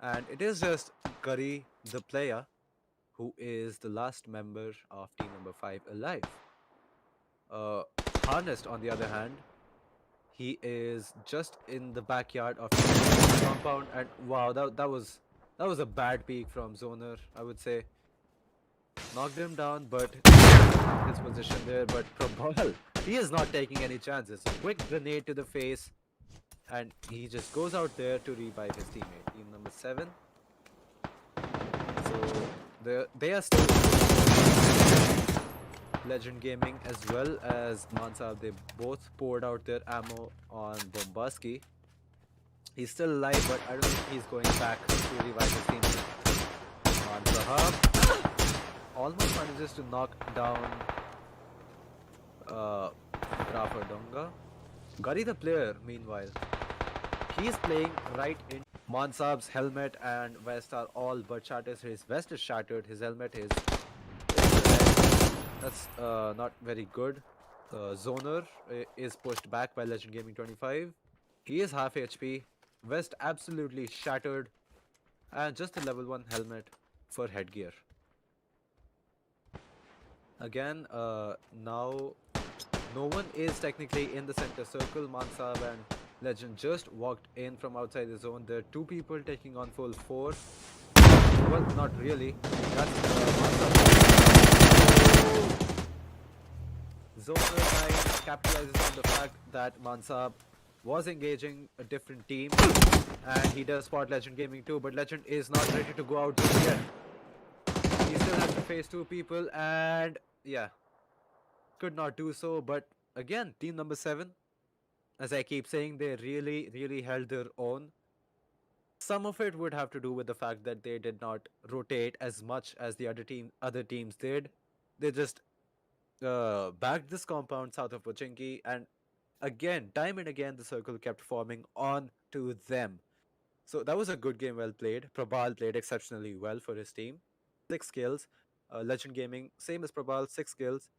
And it is just Curry, the player, who is the last member of team number 5 alive. Harnessed, on the other hand, he is just in the backyard of the compound, and wow, that was a bad peek from Zoner, I would say. Knocked him down, but his position there. But Prabal, he is not taking any chances. A quick grenade to the face, and he just goes out there to revive his teammate. Team number 7. So they are still Legend Gaming as well as Mansab. They both poured out their ammo on Bombaski. He's still alive, but I don't think he's going back to revive his teammate. On Zahab, almost manages to knock down Rafa Donga. Gary the player, meanwhile, he's playing right in. Mansab's helmet and vest are all but shattered. His vest is shattered, his helmet is that's not very good. Zoner is pushed back by Legend Gaming 25. He is half HP, vest absolutely shattered, and just a level 1 helmet for headgear. Again, now no one is technically in the center circle. Mansab and Legend just walked in from outside the zone. There are 2 people taking on full 4. Well, not really. That's Zoner 9 capitalizes on the fact that Mansab was engaging a different team, and he does spot Legend Gaming too, but Legend is not ready to go out just yet. He still has to face 2 people, and yeah, could not do so. But again, team number 7, as I keep saying, they really held their own. Some of it would have to do with the fact that they did not rotate as much as the other teams did. They just backed this compound south of Pochinki, and again, time and again, the circle kept forming on to them. So that was a good game, well played. Prabal played exceptionally well for his team. 6 kills. Legend Gaming, same as Prabal, 6 kills.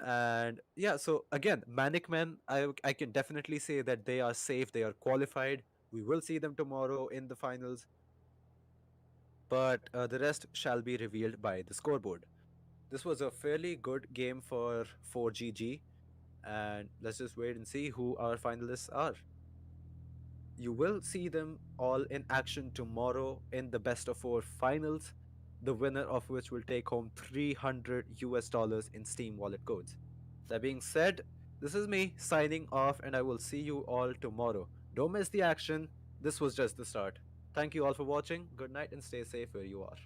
And yeah, so again, Manic Men, I can definitely say that they are safe, they are qualified. We will see them tomorrow in the finals. But the rest shall be revealed by the scoreboard. This was a fairly good game for 4GG. And let's just wait and see who our finalists are. You will see them all in action tomorrow in the best of 4 finals, the winner of which will take home $300 in Steam wallet codes. That being said, This is me signing off, and I will see you all tomorrow. Don't miss the action. This was just the start. Thank you all for watching. Good night and stay safe where you are.